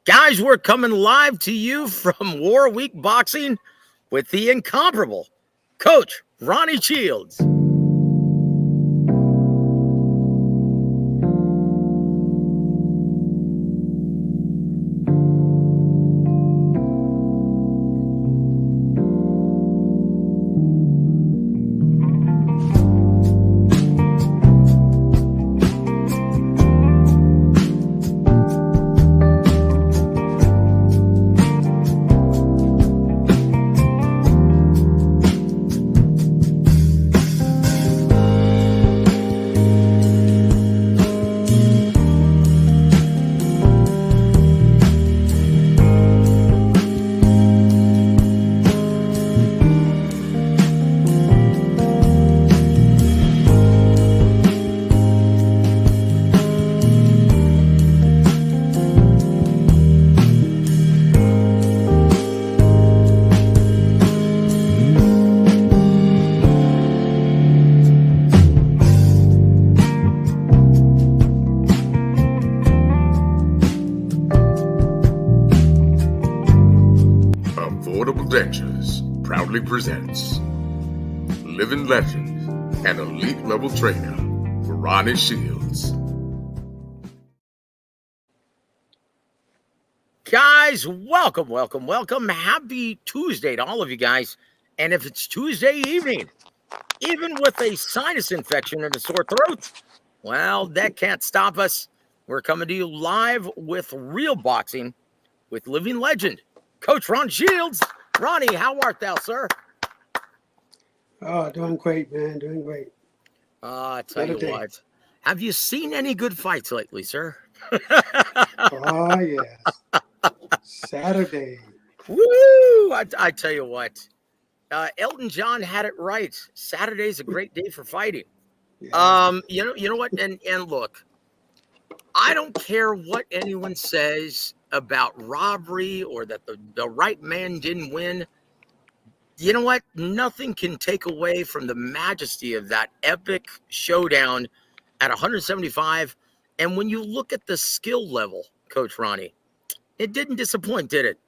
Guys, we're coming live to you from War Week Boxing with the incomparable Coach Ronnie Shields. W.A.W proudly presents living legend and elite level trainer Ronnie Shields. Guys, welcome. Happy Tuesday to all of you guys. And if it's Tuesday evening, even with a sinus infection and a sore throat, well, that can't stop us. We're coming to you live with real boxing with living legend, Coach Ron Shields. Ronnie, how art thou, sir? Oh, doing great, man. Doing great. I tell you what. Have you seen any good fights lately, sir? Oh, yes. Saturday. Woo! I tell you what. Elton John had it right. Saturday's a great day for fighting. Yeah. You know what? And look, I don't care what anyone says about robbery or that the right man didn't win. You know what? Nothing can take away from the majesty of that epic showdown at 175. And when you look at the skill level, Coach Ronnie, it didn't disappoint, did it?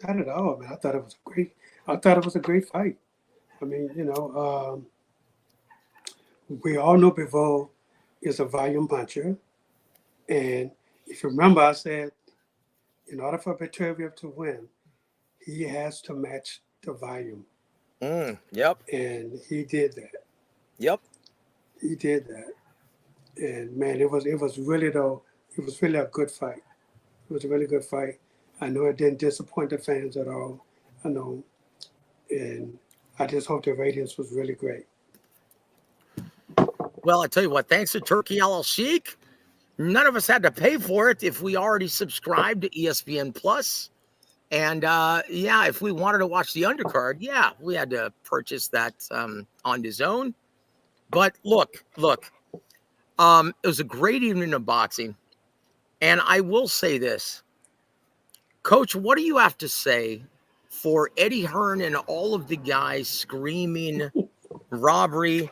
Not at all, man. I thought it was a great fight. I mean, we all know Bivol is a volume puncher. And if you remember, I said, in order for Beterbiev to win, he has to match the volume. Yep. And he did that. Yep. He did that. And man, it was really a good fight. It was a really good fight. I know it didn't disappoint the fans at all. I know. And I just hope the ratings was really great. Well, I tell you what, thanks to Turkey Al Sheikh, none of us had to pay for it if we already subscribed to ESPN Plus. And if we wanted to watch the undercard, we had to purchase that on DAZN. But look, it was a great evening of boxing. And I will say this, Coach, what do you have to say for Eddie Hearn and all of the guys screaming robbery,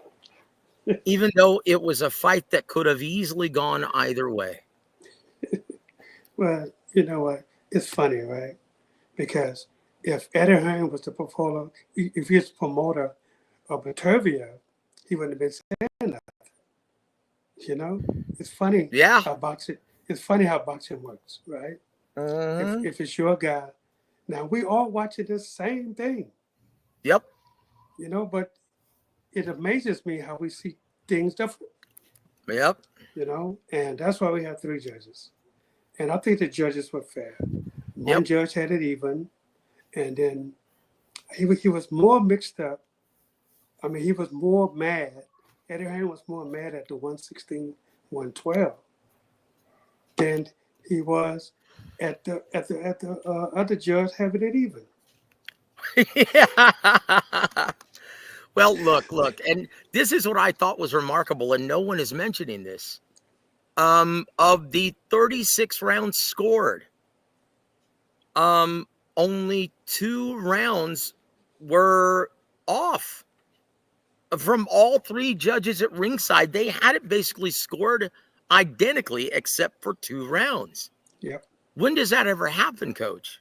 even though it was a fight that could have easily gone either way? Well, you know what? It's funny, right? Because if Eddie Hearn was the promoter, if he was the promoter of Beterbiev, he wouldn't have been saying nothing. You know, it's funny. Yeah. It's funny how boxing works, right? If it's your guy, now we all watching the same thing. Yep. You know, but it amazes me how we see things different. Yep. You know, and that's why we have 3 judges. And I think the judges were fair. One judge had it even, and then he was more mixed up. I mean, he was more mad. Eddie Hearn was more mad at the 116, 112 than he was at the other judge having it even. Yeah. Well, look, and this is what I thought was remarkable, and no one is mentioning this. Of the 36 rounds scored, only 2 rounds were off from all 3 judges at ringside. They had it basically scored identically except for 2 rounds. Yep. When does that ever happen, Coach?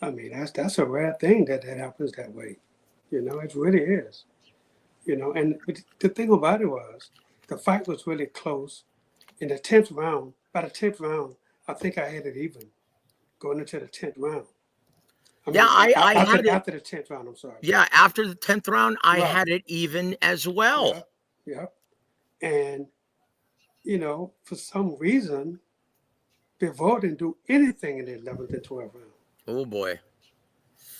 I mean, that's a rare thing that happens that way. It really is. But the thing about it was, the fight was really close. In the 10th round, by the 10th round, I think I had it even going into the 10th round. I Yeah, mean, I had it. after the 10th round, I'm sorry. Yeah, after the 10th round, I Right. had it even as well. Yeah. Yeah. And, for some reason, Bivol didn't do anything in the 11th and 12th round. Oh boy.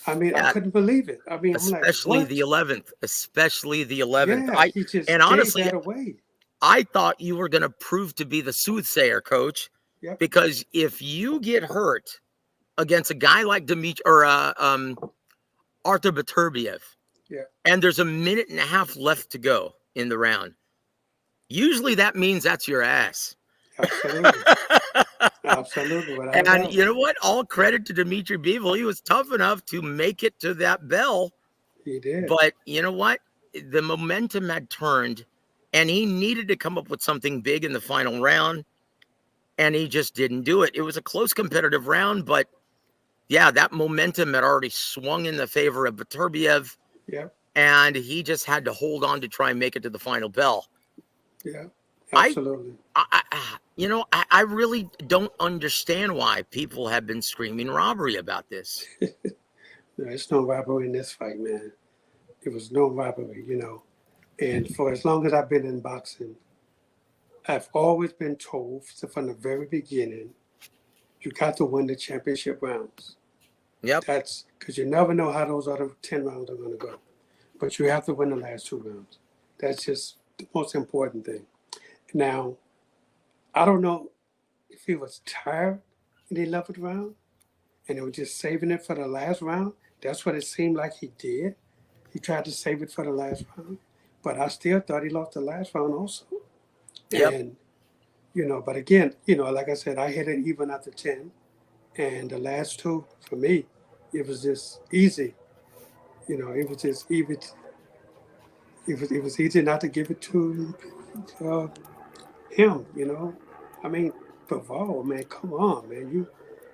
I mean, I Yeah, couldn't believe it. I mean, I'm like, especially the what? 11th, especially the 11th. Yeah, I he and just gave honestly, that away. I thought you were going to prove to be the soothsayer, Coach, Yep. because if you get hurt against a guy like Dimitri or Arthur Beterbiev, Yeah. and there's a minute and a half left to go in the round, usually that means that's your ass. Absolutely. Absolutely. Without a And doubt. you know what? All credit to Dimitri Bivol. He was tough enough to make it to that bell. He did. But you know what? The momentum had turned, and he needed to come up with something big in the final round, and he just didn't do it. It was a close competitive round, but yeah, that momentum had already swung in the favor of Beterbiev, Yep. and he just had to hold on to try and make it to the final bell. Yeah. I, Absolutely. I really don't understand why people have been screaming robbery about this. There's no robbery in this fight, man. There was no robbery. And for as long as I've been in boxing, I've always been told from the very beginning, you got to win the championship rounds. Yep. That's because you never know how those other 10 rounds are going to go. But you have to win the last 2 rounds. That's just the most important thing. Now, I don't know if he was tired in the 11th round and he was just saving it for the last round. That's what it seemed like he did. He tried to save it for the last round. But I still thought he lost the last round also. Yep. And, but again, like I said, I hit it even after 10. And the last two, for me, it was just easy. It was just even. It was easy not to give it to him. I mean, Bivol, man, come on, man.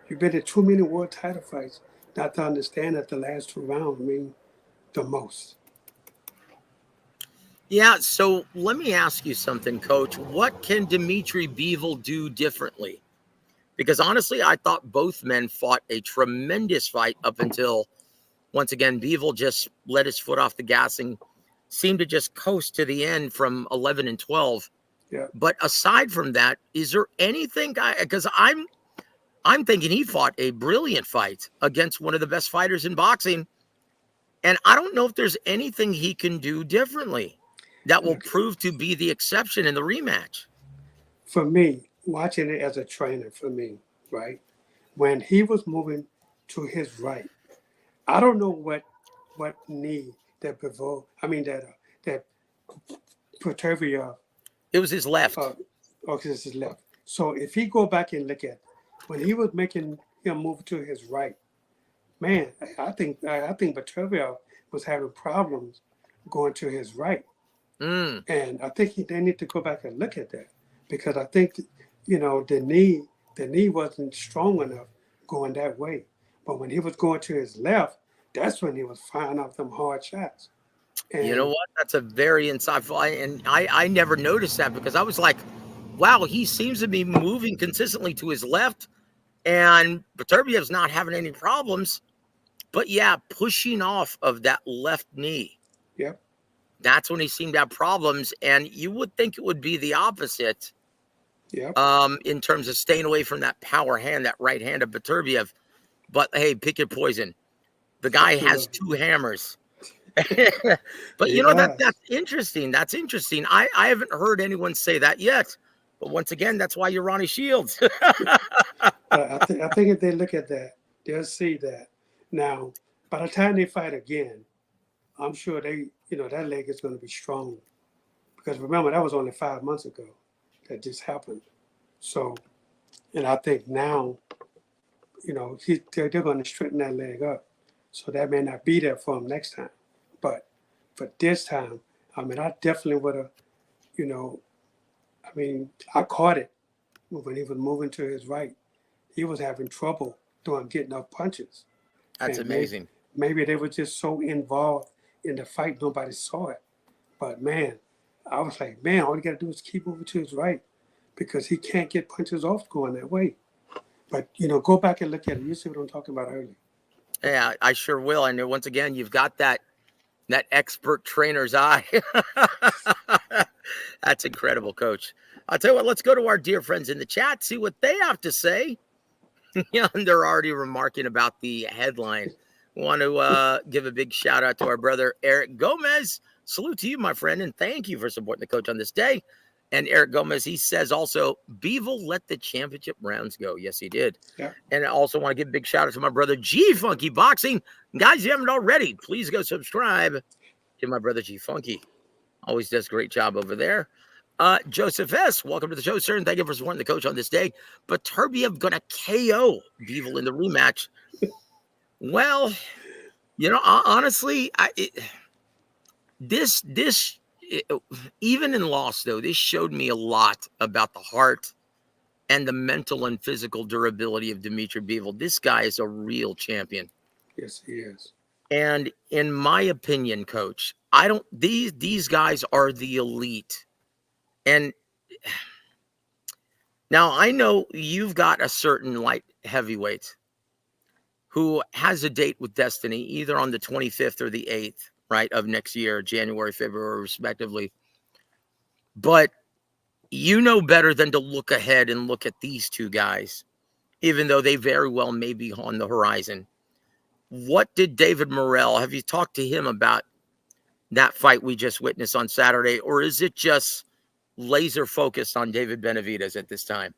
You've been in too many world title fights not to understand that the last 2 rounds mean the most. Yeah, so let me ask you something, Coach. What can Dimitri Bivol do differently? Because honestly, I thought both men fought a tremendous fight up until, once again, Bivol just let his foot off the gas and seemed to just coast to the end from 11 and 12. Yeah. But aside from that, is there anything? Because I'm thinking he fought a brilliant fight against one of the best fighters in boxing, and I don't know if there's anything he can do differently that will Look, prove to be the exception in the rematch. for me, watching it as a trainer, for me, right, when he was moving to his right, I don't know what knee that Bivol, I mean that Protervia It was his left. uh, Oxus is left. So if he go back and look at when he was making him move to his right, man, I think Beterbiev was having problems going to his right, Mm. and I think they need to go back and look at that because I think the knee wasn't strong enough going that way. But when he was going to his left, that's when he was firing off them hard shots. You know And what? That's a very insightful, and I never noticed that because I was like, wow, he seems to be moving consistently to his left, and Beterbiev's not having any problems. But yeah, pushing off of that left knee, yep, that's when he seemed to have problems. And you would think it would be the opposite yep, in terms of staying away from that power hand, that right hand of Beterbiev. But hey, pick your poison. The guy has absolutely. two hammers. But He you know that's does. interesting. That's interesting. I haven't heard anyone say that yet. But once again, that's why you're Ronnie Shields. But I think if they look at that, they'll see that. Now, by the time they fight again, I'm sure that leg is going to be strong because remember that was only 5 months ago that this happened. So, and I think now, they're going to straighten that leg up, so that may not be there for him next time. But for this time, I mean, I definitely would have, you know, I mean, I caught it when he was moving to his right. he was having trouble getting up punches. That's And amazing. maybe they were just so involved in the fight, nobody saw it. But man, I was like, man, all you got to do is keep moving to his right because he can't get punches off going that way. But, go back and look at it. You see what I'm talking about earlier. Yeah, I sure will. And once again, you've got that expert trainer's eye. That's incredible, Coach. I'll tell you what, let's go to our dear friends in the chat, see what they have to say. Yeah, and they're already remarking about the headline. Want to give a big shout out to our brother Eric Gomez. Salute to you, my friend, and thank you for supporting the coach on this day. And Eric Gomez, he says also, Bivol let the championship rounds go. Yes, he did. Yeah. And I also want to give a big shout out to my brother G Funky Boxing. Guys, if you haven't already, please go subscribe to my brother G Funky. Always does a great job over there. Joseph S., welcome to the show, sir, and thank you for supporting the coach on this day. But Beterbiev going to KO Bivol in the rematch. Well, honestly, even in loss, though, this showed me a lot about the heart and the mental and physical durability of Dimitri Bivol. This guy is a real champion. Yes, he is. And in my opinion, Coach, these guys are the elite. And now I know you've got a certain light heavyweight who has a date with Destiny either on the 25th or the 8th, right, of next year, January, February, respectively. But you know better than to look ahead and look at these two guys, even though they very well may be on the horizon. What did David Morrell, have you talked to him about that fight we just witnessed on Saturday, or is it just laser focused on David Benavidez at this time?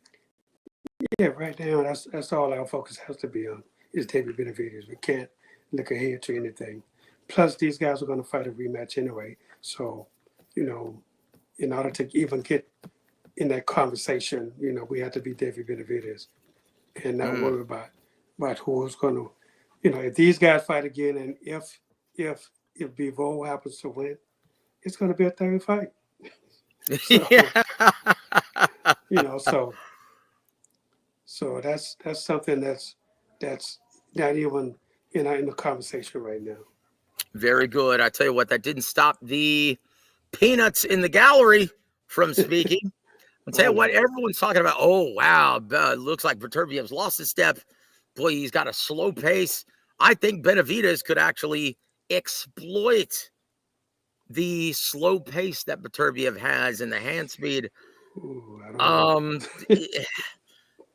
Yeah, right now that's all our focus has to be on is David Benavidez. We can't look ahead to anything. Plus, these guys are going to fight a rematch anyway. So, in order to even get in that conversation, we have to be David Benavidez and not worry about who's going to, if these guys fight again, and if Bivol happens to win, it's going to be a third fight. So, so that's something that's not even in the conversation right now. Very good. I tell you what, that didn't stop the peanuts in the gallery from speaking. I'll tell you what, everyone's talking about, oh, wow, looks like Beterbiev's lost his step. Boy, he's got a slow pace. I think Benavidez could actually exploit the slow pace that Beterbiev has and the hand speed. Ooh, I don't know.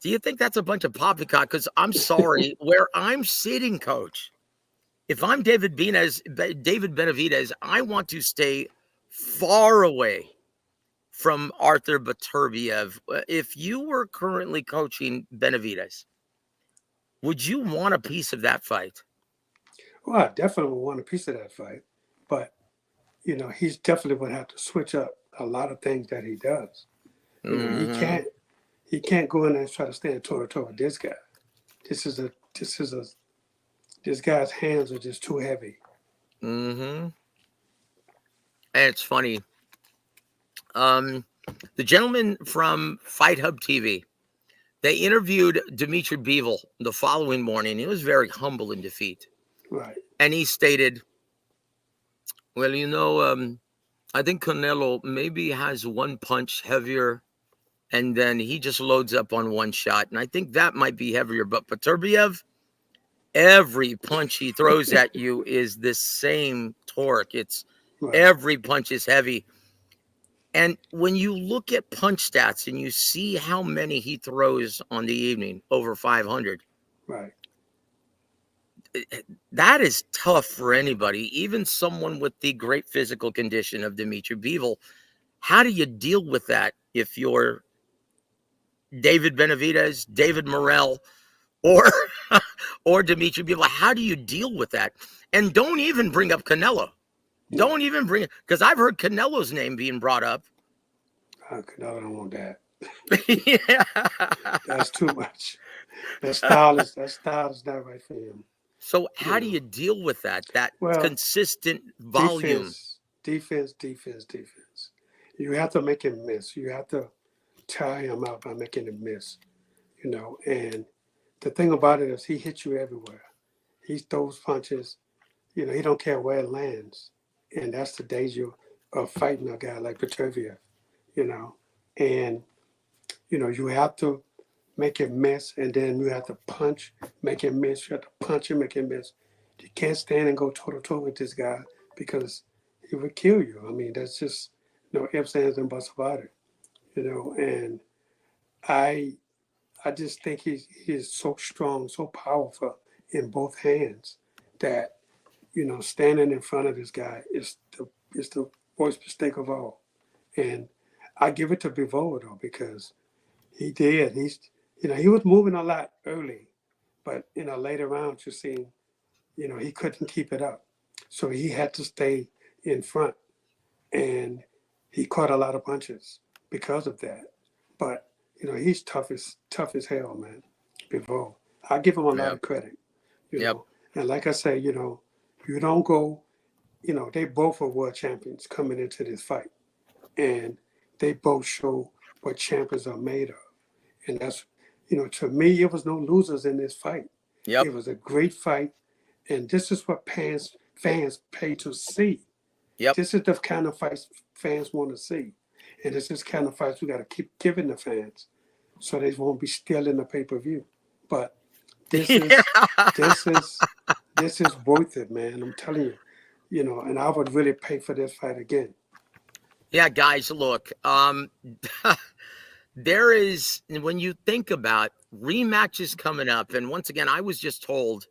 Do you think that's a bunch of poppycock? Because I'm sorry, where I'm sitting, Coach, if I'm David Benavidez, I want to stay far away from Arthur Beterbiev. If you were currently coaching Benavidez, would you want a piece of that fight? Well, I definitely would want a piece of that fight, but he's definitely going to have to switch up a lot of things that he does. He can't go in there and try to stand toe to toe with this guy. This guy's hands are just too heavy. And it's funny. The gentleman from Fight Hub TV, they interviewed Dimitri Bivol the following morning. He was very humble in defeat. Right. And he stated, well, I think Canelo maybe has one punch heavier, and then he just loads up on one shot. And I think that might be heavier. But Beterbiev, every punch he throws at you is the same torque. It's right. Every punch is heavy. And when you look at punch stats and you see how many he throws on the evening, over 500. Right. That is tough for anybody, even someone with the great physical condition of Dimitri Bivol. How do you deal with that if you're David Benavidez, David Morrell, or Dimitri Bivol? How do you deal with that? And don't even bring up Canelo. Don't even bring it, because I've heard Canelo's name being brought up. Canelo don't want that. Yeah. That's too much. That style is not right for him. So how do you deal with that? That consistent volume. Defense. You have to make him miss. You have to tire him out by making him miss. And the thing about it is he hits you everywhere. He throws punches. You know, he don't care where it lands, and that's the danger of fighting a guy like Beterbiev. You know, and you know you have to make him miss, and then you have to punch, make him miss. You have to punch and make him miss. You can't stand and go toe to toe with this guy because he would kill you. I mean, that's just no ifs, ands, and buts about it. You know, and I I just think he is so strong, so powerful in both hands that you know standing in front of this guy is the worst mistake of all. And I give it to Bivol though because he did. He was moving a lot early, but in a later round you see he couldn't keep it up, so he had to stay in front, and he caught a lot of punches because of that. But he's tough as hell, man. Bivol. I give him a lot Yep. of credit. You Yep. know, and like I say, you don't go. They both are world champions coming into this fight, and they both show what champions are made of. And that's, to me, it was no losers in this fight. Yep. It was a great fight, and this is what fans pay to see. Yep. This is the kind of fights fans want to see, and it's this kind of fights we got to keep giving the fans, so they won't be stealing the pay-per-view. But this is this is worth it, man. I'm telling you. And I would really pay for this fight again. Yeah, guys, look, there is, when you think about rematches coming up, and once again, I was just told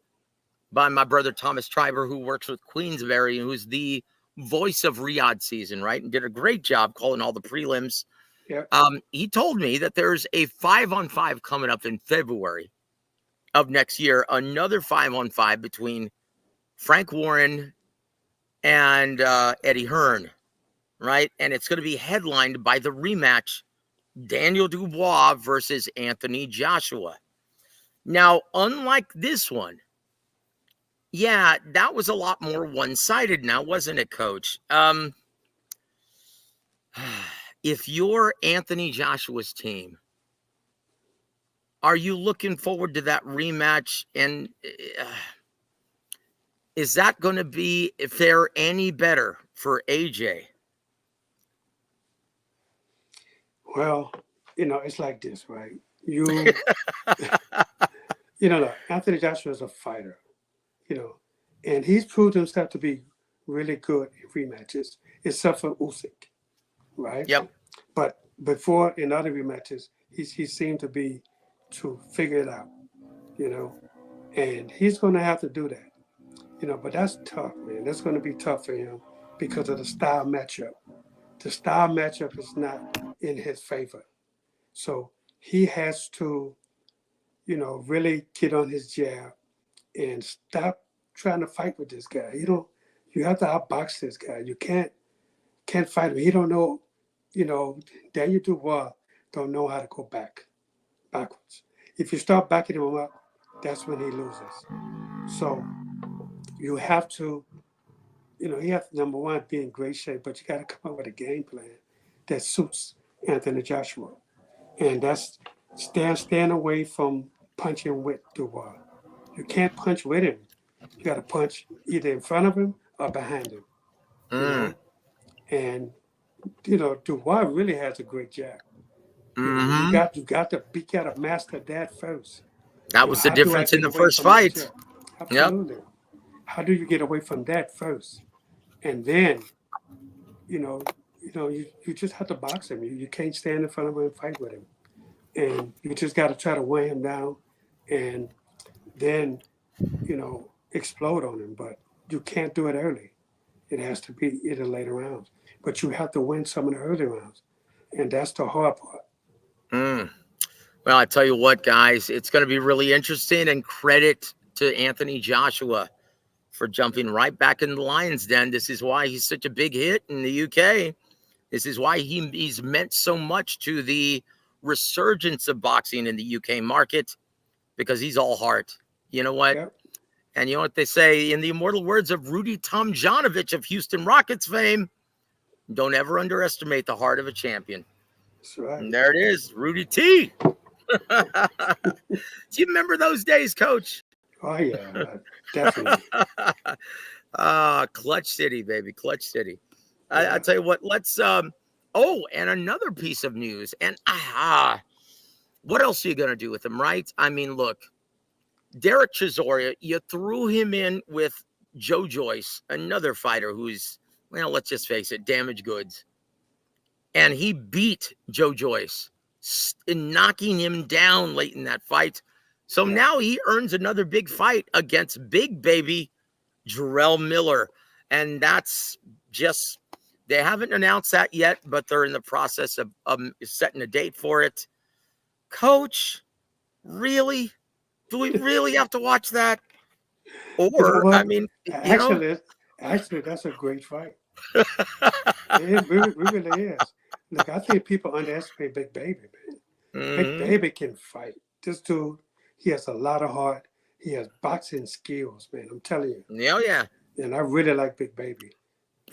by my brother Thomas Triber, who works with Queensberry, who's the voice of Riyadh season, right? And did a great job calling all the prelims. Yeah. He told me that there's a 5-on-5 coming up in February of next year, another 5-on-5 between Frank Warren and Eddie Hearn, right? And it's going to be headlined by the rematch, Daniel Dubois versus Anthony Joshua. Now, unlike this one, yeah, that was a lot more one-sided now, wasn't it, Coach? If you're Anthony Joshua's team, are you looking forward to that rematch? And is that going to be fare any better for AJ? Well, it's like this, right? Look, Anthony Joshua is a fighter, and he's proved himself to be really good in rematches, except for Usyk, right? Yep. But before in other rematches, he seemed to figure it out, and he's going to have to do that, But that's tough, man. That's going to be tough for him because of the style matchup. The style matchup is not in his favor. So he has to, really get on his jab and stop trying to fight with this guy. You have to outbox this guy. You can't fight him. He don't know, Daniel Dubois don't know how to go backwards. If you start backing him up, that's when he loses. So you have to, he has to, number one, be in great shape, but you got to come up with a game plan that suits Anthony Joshua. And that's stand away from punching with Dubois. You can't punch with him. You got to punch either in front of him or behind him. And Dubois really has a great jab. You got to master that first. That was the difference in the first fight. Absolutely. Yep. How do you get away from that first? And then, you just have to box him. You can't stand in front of him and fight with him. And you just got to try to weigh him down and then, explode on him. But you can't do it early. It has to be in the later rounds. But you have to win some of the early rounds. And that's the hard part. Well, I tell you what, guys, it's going to be really interesting, and credit to Anthony Joshua for jumping right back in the Lion's Den. This is why he's such a big hit in the UK. This is why he's meant so much to the resurgence of boxing in the UK market, because he's all heart. You know what? Yep. And you know what they say in the immortal words of Rudy Tomjanovich of Houston Rockets fame, don't ever underestimate the heart of a champion. That's right. And there it is, Rudy T. Do you remember those days, Coach? Oh yeah, definitely. Clutch City, baby, Clutch City. Yeah. I tell you what, let's and another piece of news. And what else are you gonna do with him, right? I mean, look, Derek Chisora, you threw him in with Joe Joyce, another fighter who's, well, let's just face it, damaged goods. And he beat Joe Joyce, knocking him down late in that fight. So Yeah. now he earns another big fight against big baby Jarrell Miller. And that's just, they haven't announced that yet, but they're in the process of setting a date for it. Coach, really? Do we really have to watch that? You know Or, I what? mean, you know, Actually, that's a great fight. It really is. Look, I think people underestimate Big Baby, man. Big mhm. Baby can fight. This dude, he has a lot of heart. He has boxing skills, man. I'm telling you. Oh, yeah. And I really like Big Baby.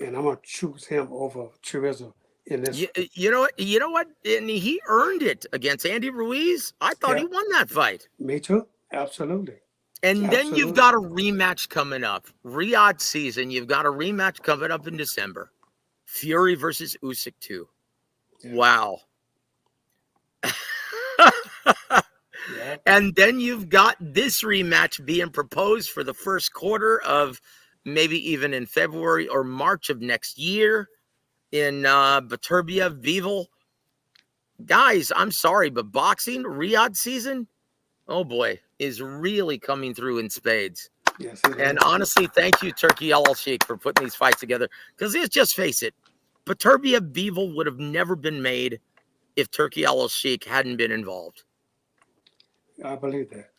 And I'm gonna choose him over Chorizo in this fight. You know what? You know what? And he earned it against Andy Ruiz. I thought he Yeah, won that fight. me too. Absolutely. And then you've Absolutely. got a rematch coming up. Riyadh season. You've got a rematch coming up in December. Fury versus Usyk 2. Yeah. Wow. Yeah. And then you've got this rematch being proposed for the first quarter of maybe even in February or March of next year in Beterbiev, Bivol. Guys, I'm sorry, but boxing, Riyadh season, oh boy, is really coming through in spades. Yes, it And is. honestly, thank you, Turkey Al Sheikh, for putting these fights together. Because let's just face it, Beterbiev Bivol would have never been made if Turkey Al Sheikh hadn't been involved. I believe that.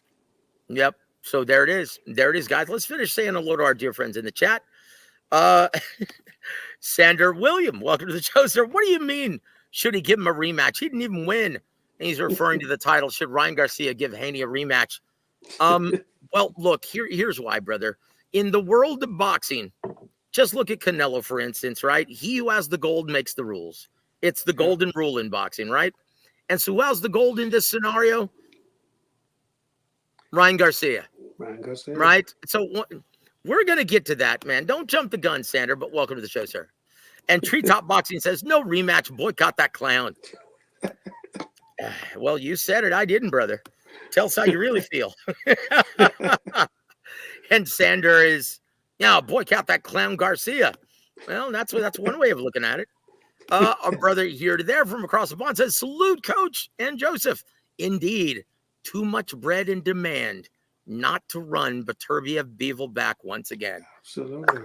Yep. So there it is. There it is, guys. Let's finish saying hello to our dear friends in the chat. Uh, Sander William, welcome to the show, sir. What do you mean? Should he give him a rematch? He didn't even win. And he's referring to the title. Should Ryan Garcia give Haney a rematch? Well, look, here's why, brother. In the world of boxing, just look at Canelo, for instance, right? He who has the gold makes the rules. It's the Yeah. golden rule in boxing, right? And so who has the gold in this scenario? Ryan Garcia, Ryan Garcia. right? So we're going to get to that, man. Don't jump the gun, Sander, but welcome to the show, sir. And Treetop Boxing says, no rematch, boycott that clown. Well, you said it. I didn't, brother. Tell us how you really feel. And Sander is, boycott that clown Garcia. Well, that's one way of looking at it. Our brother here to there from across the pond says, salute, Coach and Joseph. Indeed, too much bread in demand not to run Beterbiev Bivol back once again. Absolutely.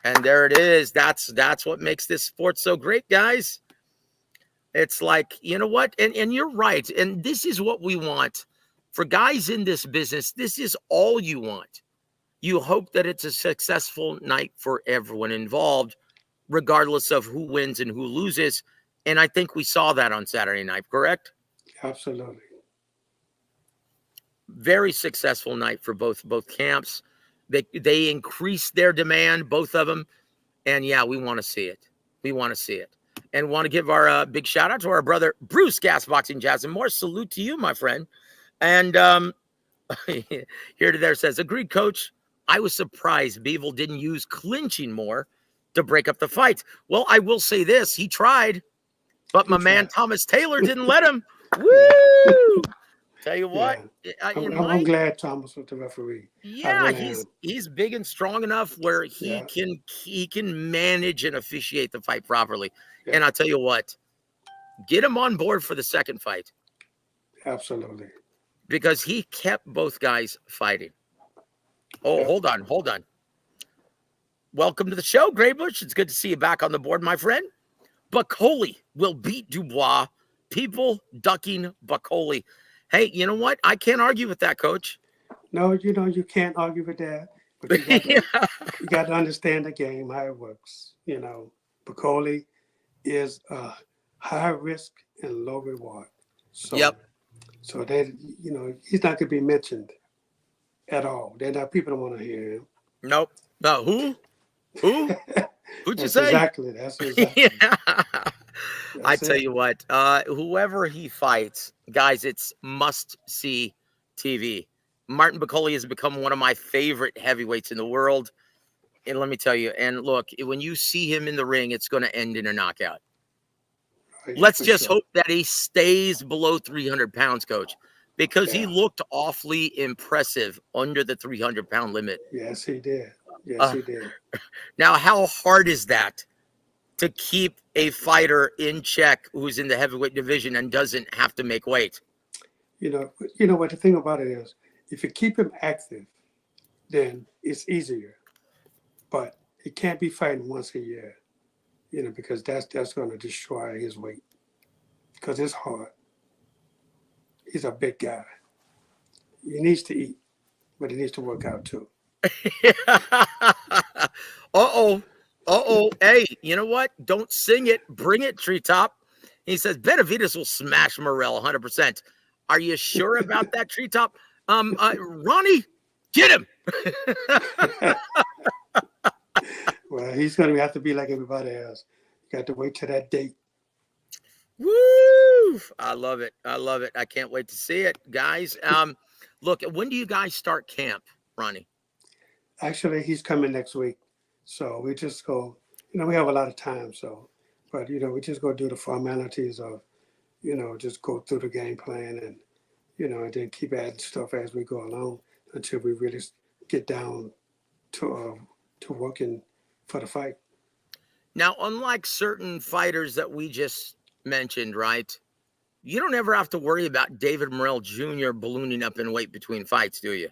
And there it is. That's what makes this sport so great, guys. It's like, you know what? And you're right. And this is what we want. For guys in this business, this is all you want. You hope that it's a successful night for everyone involved, regardless of who wins and who loses. And I think we saw that on Saturday night, correct? Absolutely. Very successful night for both camps. They increased their demand, both of them. And yeah, we want to see it. We want to see it. And want to give our big shout out to our brother, Bruce Gasboxing Jazz, and more salute to you, my friend. And here to there says, agreed, Coach. I was surprised Bivol didn't use clinching more to break up the fight. Well, I will say this. He tried, but my man Thomas Taylor didn't let him. Woo! Tell you what, yeah. I'm glad Thomas was the referee. Yeah, he's big and strong enough where he can manage and officiate the fight properly. Yeah. And I'll tell you what, get him on board for the second fight. Absolutely. Because he kept both guys fighting. Oh, hold on. Welcome to the show, Graybush. It's good to see you back on the board, my friend. Bacoli will beat Dubois. People ducking Bacoli. Hey, you know what? I can't argue with that, Coach. No, you can't argue with that. But you got to understand the game, how it works. Bacoli is high risk and low reward. So, yep. So that he's not going to be mentioned at all. People don't want to hear him. Nope. No, who? Who'd you say? That's exactly. Yeah. I That's tell it. you what, whoever he fights, guys, it's must-see TV. Martin Bakole has become one of my favorite heavyweights in the world. And let me tell you, and look, when you see him in the ring, it's going to end in a knockout. Oh, yeah, Let's for just sure. hope that he stays below 300 pounds, coach, because he Yeah. looked awfully impressive under the 300-pound limit. Yes, he did. Yes, Uh, he did. now, how hard is that to keep a fighter in check who's in the heavyweight division and doesn't have to make weight? You know what the thing about it is, if you keep him active, then it's easier. But he can't be fighting once a year, because that's going to destroy his weight because it's hard. He's a big guy. He needs to eat, but he needs to work out too. Uh-oh. Uh-oh. Hey, you know what? Don't sing it. Bring it, Treetop. He says Benavides will smash Morel 100%. Are you sure about that, Treetop? Ronnie, get him. Well, he's going to have to be like everybody else. You got to wait till that date. Woo! I love it. I love it. I can't wait to see it, guys. Look, when do you guys start camp, Ronnie? Actually, he's coming next week, so we just go. We have a lot of time, so but we just go do the formalities of just go through the game plan and and then keep adding stuff as we go along until we really get down to working for the fight. Now, unlike certain fighters that we just mentioned, right? You don't ever have to worry about David Morrell Jr. ballooning up in weight between fights, do you?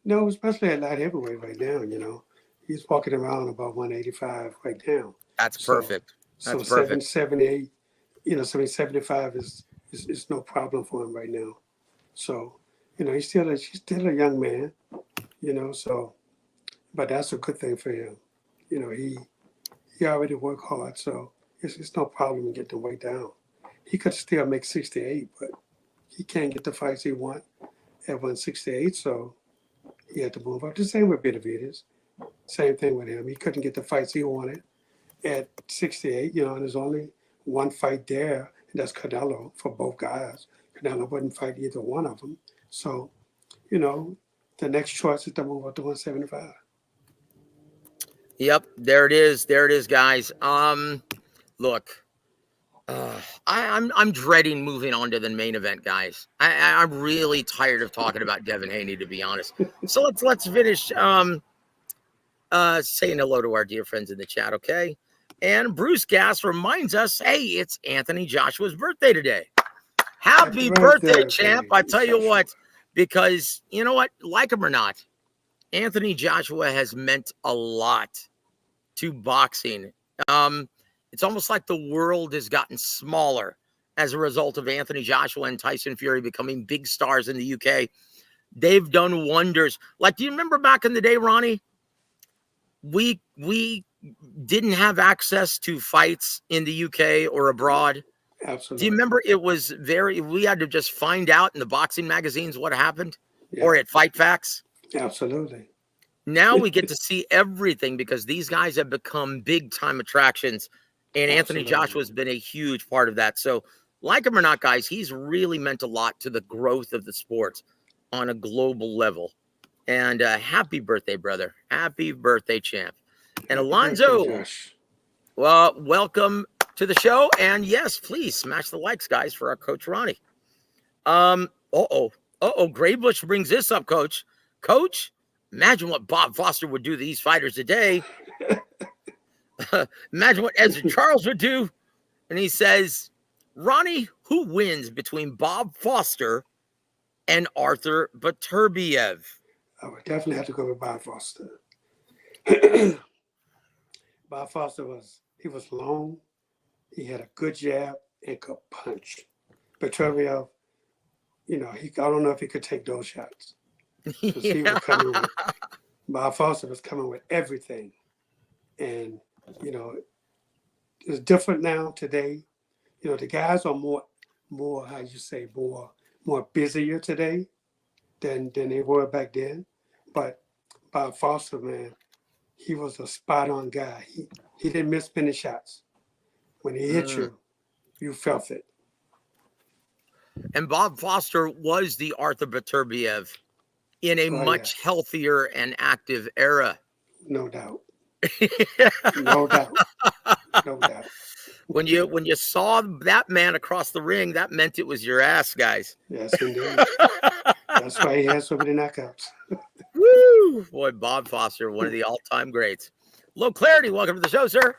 No, especially at light heavyweight right now. He's walking around about 185 right now. That's So perfect. so That's perfect. 778, 75 is no problem for him right now. So he's still a young man. So but that's a good thing for him. He already worked hard, so it's no problem in getting the weight down. He could still make 68, but he can't get the fights he want at 168, so he had to move up. The same with Beterbiev. Same thing with him. He couldn't get the fights he wanted at 68, and there's only one fight there, and that's Canelo for both guys. Canelo wouldn't fight either one of them. So, the next choice is to move up to 175. Yep, there it is. There it is, guys. Look, I'm dreading moving on to the main event, guys. I'm really tired of talking about Devin Haney, to be honest. So let's finish saying hello to our dear friends in the chat, okay? And Bruce Gass reminds us, hey, it's Anthony Joshua's birthday today. Happy birthday, champ! I tell you what, because you know what, like him or not, Anthony Joshua has meant a lot to boxing. It's almost like the world has gotten smaller as a result of Anthony Joshua and Tyson Fury becoming big stars in the UK. They've done wonders. Like, do you remember back in the day, Ronnie? We didn't have access to fights in the UK or abroad. Absolutely. Do you remember we had to just find out in the boxing magazines what happened Yeah. or at Fight Facts? Absolutely. Now we get to see everything because these guys have become big time attractions, and Anthony Joshua has been a huge part of that. So, like him or not, guys, he's really meant a lot to the growth of the sport on a global level. And happy birthday, brother. Happy birthday, champ. And Happy Alonzo, birthday, Josh. well, welcome to the show. And yes, please smash the likes, guys, for our Coach Ronnie. Graybush brings this up, Coach. Coach, imagine what Bob Foster would do to these fighters today. Imagine what Ezra Charles would do. And he says, Ronnie, who wins between Bob Foster and Arthur Beterbiev? I would definitely have to go with Bob Foster. Bob Foster was long, he had a good jab and could punch. Beterbiev, I don't know if he could take those shots. Because he was coming with Bob Foster was coming with everything. And, it's different now today. The guys are more how you say, more busier today than they were back then. But Bob Foster, man, he was a spot on guy. He didn't miss many shots. When he hit you, you felt it. And Bob Foster was the Arthur Beterbiev in a much healthier and active era. No doubt. No doubt. No doubt. When you saw that man across the ring, that meant it was your ass, guys. Yes, indeed. That's why he has so many knockouts. Woo! Boy, Bob Foster, one of the all-time greats. Low Clarity, welcome to the show, sir.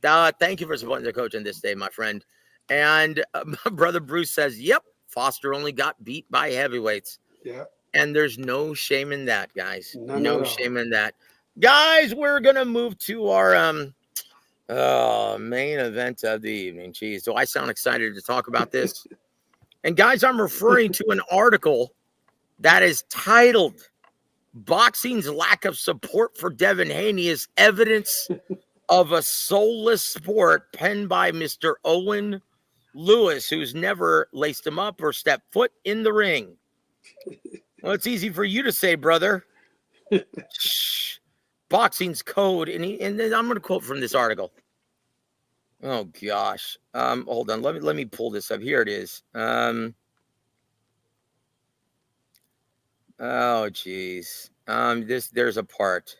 Thank you for supporting the coach on this day, my friend. And my brother Bruce says, yep, Foster only got beat by heavyweights. Yeah. And there's no shame in that, guys. None no at all. shame in that. Guys, we're going to move to our main event of the evening. Jeez, do I sound excited to talk about this? And guys, I'm referring to an article that is titled Boxing's Lack of Support for Devin Haney is Evidence of a Soulless Sport, penned by Mr. Owen Lewis, who's never laced him up or stepped foot in the ring. Well, it's easy for you to say, brother. Shh. Boxing's code, and then I'm going to quote from this article. Oh gosh. Hold on. Let me pull this up. Here it is. Oh geez. There's a part.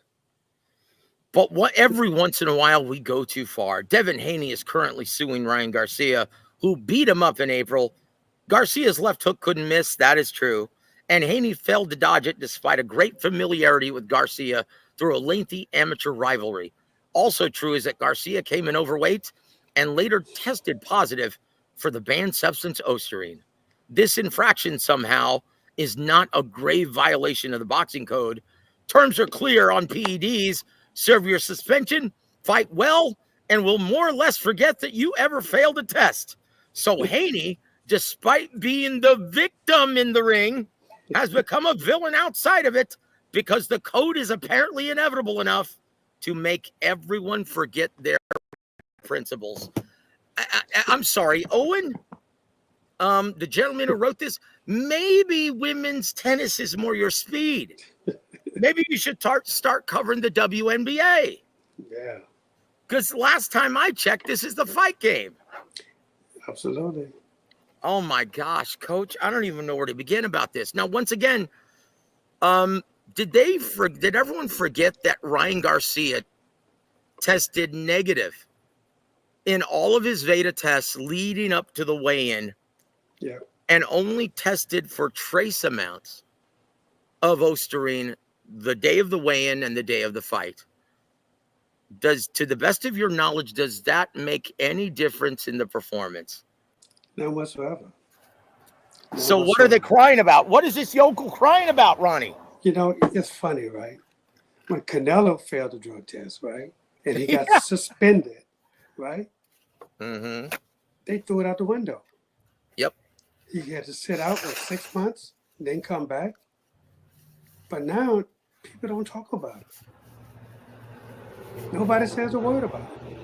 But every once in a while we go too far. Devin Haney is currently suing Ryan Garcia, who beat him up in April. Garcia's left hook couldn't miss. That is true. And Haney failed to dodge it despite a great familiarity with Garcia through a lengthy amateur rivalry. Also true is that Garcia came in overweight and later tested positive for the banned substance Osterine. This infraction somehow is not a grave violation of the boxing code. Terms are clear on PEDs. Serve your suspension, fight well, and will more or less forget that you ever failed a test. So Haney, despite being the victim in the ring, has become a villain outside of it because the code is apparently inevitable enough to make everyone forget their principles. I'm sorry, Owen, the gentleman who wrote this, maybe women's tennis is more your speed. Maybe you should start covering the WNBA. Yeah. Because last time I checked, this is the fight game. Absolutely. Oh my gosh, Coach, I don't even know where to begin about this. Now, once again, did everyone forget that Ryan Garcia tested negative in all of his Veda tests leading up to the weigh-in? Yeah. And only tested for trace amounts of Osterine the day of the weigh-in and the day of the fight. To the best of your knowledge, does that make any difference in the performance? None whatsoever. So what are they crying about? What is this yokel crying about, Ronnie? You know, it's funny, right? When Canelo failed the drug test, right? And he got suspended, right? Mm-hmm. They threw it out the window. Yep. He had to sit out for 6 months, then come back. But now people don't talk about it. Nobody says a word about it.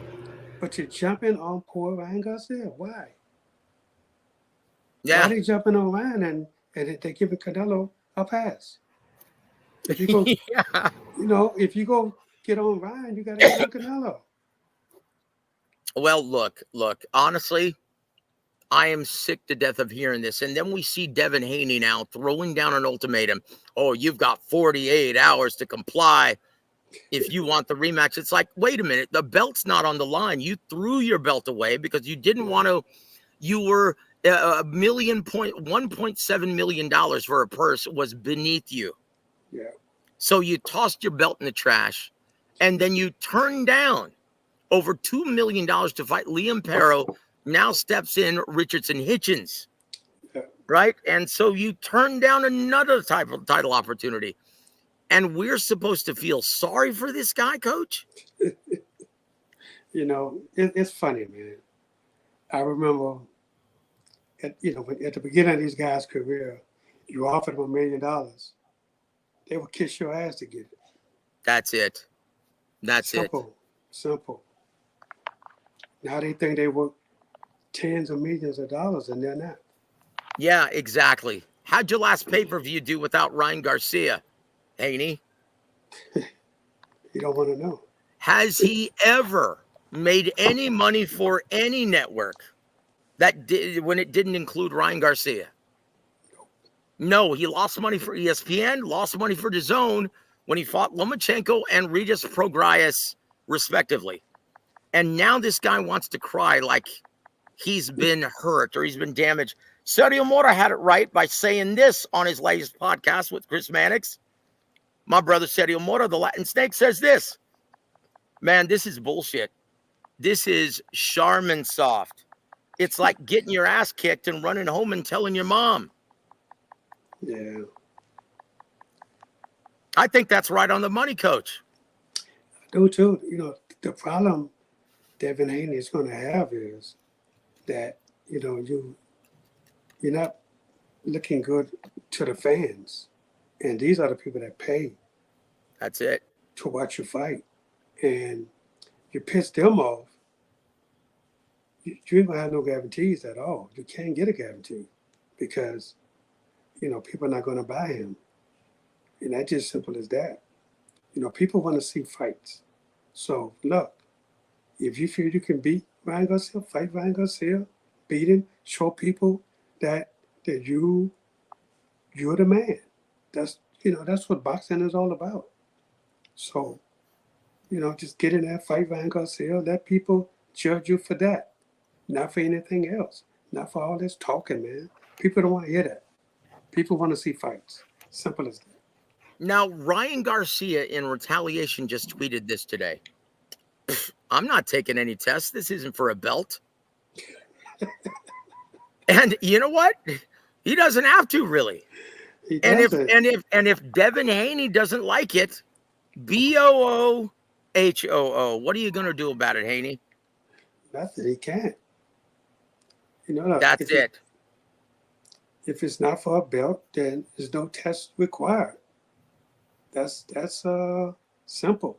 But you're jumping on poor Ryan Garcia. Why? Yeah. Why they jumping on Ryan and they giving Canelo a pass? If you go, Yeah. you know, if you go get on Ryan, you got to get on Canelo. Well, look, honestly, I am sick to death of hearing this. And then we see Devin Haney now throwing down an ultimatum. Oh, you've got 48 hours to comply if you want the rematch. It's like, wait a minute, the belt's not on the line. You threw your belt away because you didn't want to. You were $1.7 million for a purse was beneath you. Yeah. So you tossed your belt in the trash, and then you turned down over $2 million to fight Liam Perro. Now steps in Richardson Hitchens, right? And so you turn down another type of title opportunity. And we're supposed to feel sorry for this guy, Coach? You know, it's funny, man. I remember, at the beginning of these guys' career, you offered them $1 million. They would kiss your ass to get it. That's it. That's Simple. Now they think they work tens of millions of dollars, and they're not. Yeah, exactly. How'd your last pay-per-view do without Ryan Garcia, Haney? You don't want to know. Has he ever made any money for any network that did when it didn't include Ryan Garcia. No, he lost money for ESPN, lost money for DAZN when he fought Lomachenko and Regis Prograis, respectively. And now this guy wants to cry like he's been hurt or he's been damaged. Sergio Mora had it right by saying this on his latest podcast with Chris Mannix. My brother Sergio Mora, the Latin Snake, says this. Man, this is bullshit. This is Charmin soft. It's like getting your ass kicked and running home and telling your mom. Yeah. I think that's right on the money, Coach. I do too. You know, the problem Devin Haney is going to have is that, you know, you're not looking good to the fans. And these are the people that pay. That's it. To watch you fight. And you piss them off, you ain't going to have no guarantees at all. You can't get a guarantee because, you know, people are not going to buy him. And that's just simple as that. You know, people want to see fights. So, look, if you feel you can beat Ryan Garcia, fight Ryan Garcia, beat him, show people that you're the man. That's what boxing is all about. So, you know, just get in there, fight Ryan Garcia, let people judge you for that, not for anything else, not for all this talking, man. People don't want to hear that. People want to see fights. Simple as that. Now, Ryan Garcia in retaliation just tweeted this today. I'm not taking any tests. This isn't for a belt. And you know what? He doesn't have to really. And if Devin Haney doesn't like it, BOOHOO, what are you going to do about it, Haney? Nothing. He can't. You know, that's it. If it's not for a belt, then there's no test required. That's simple.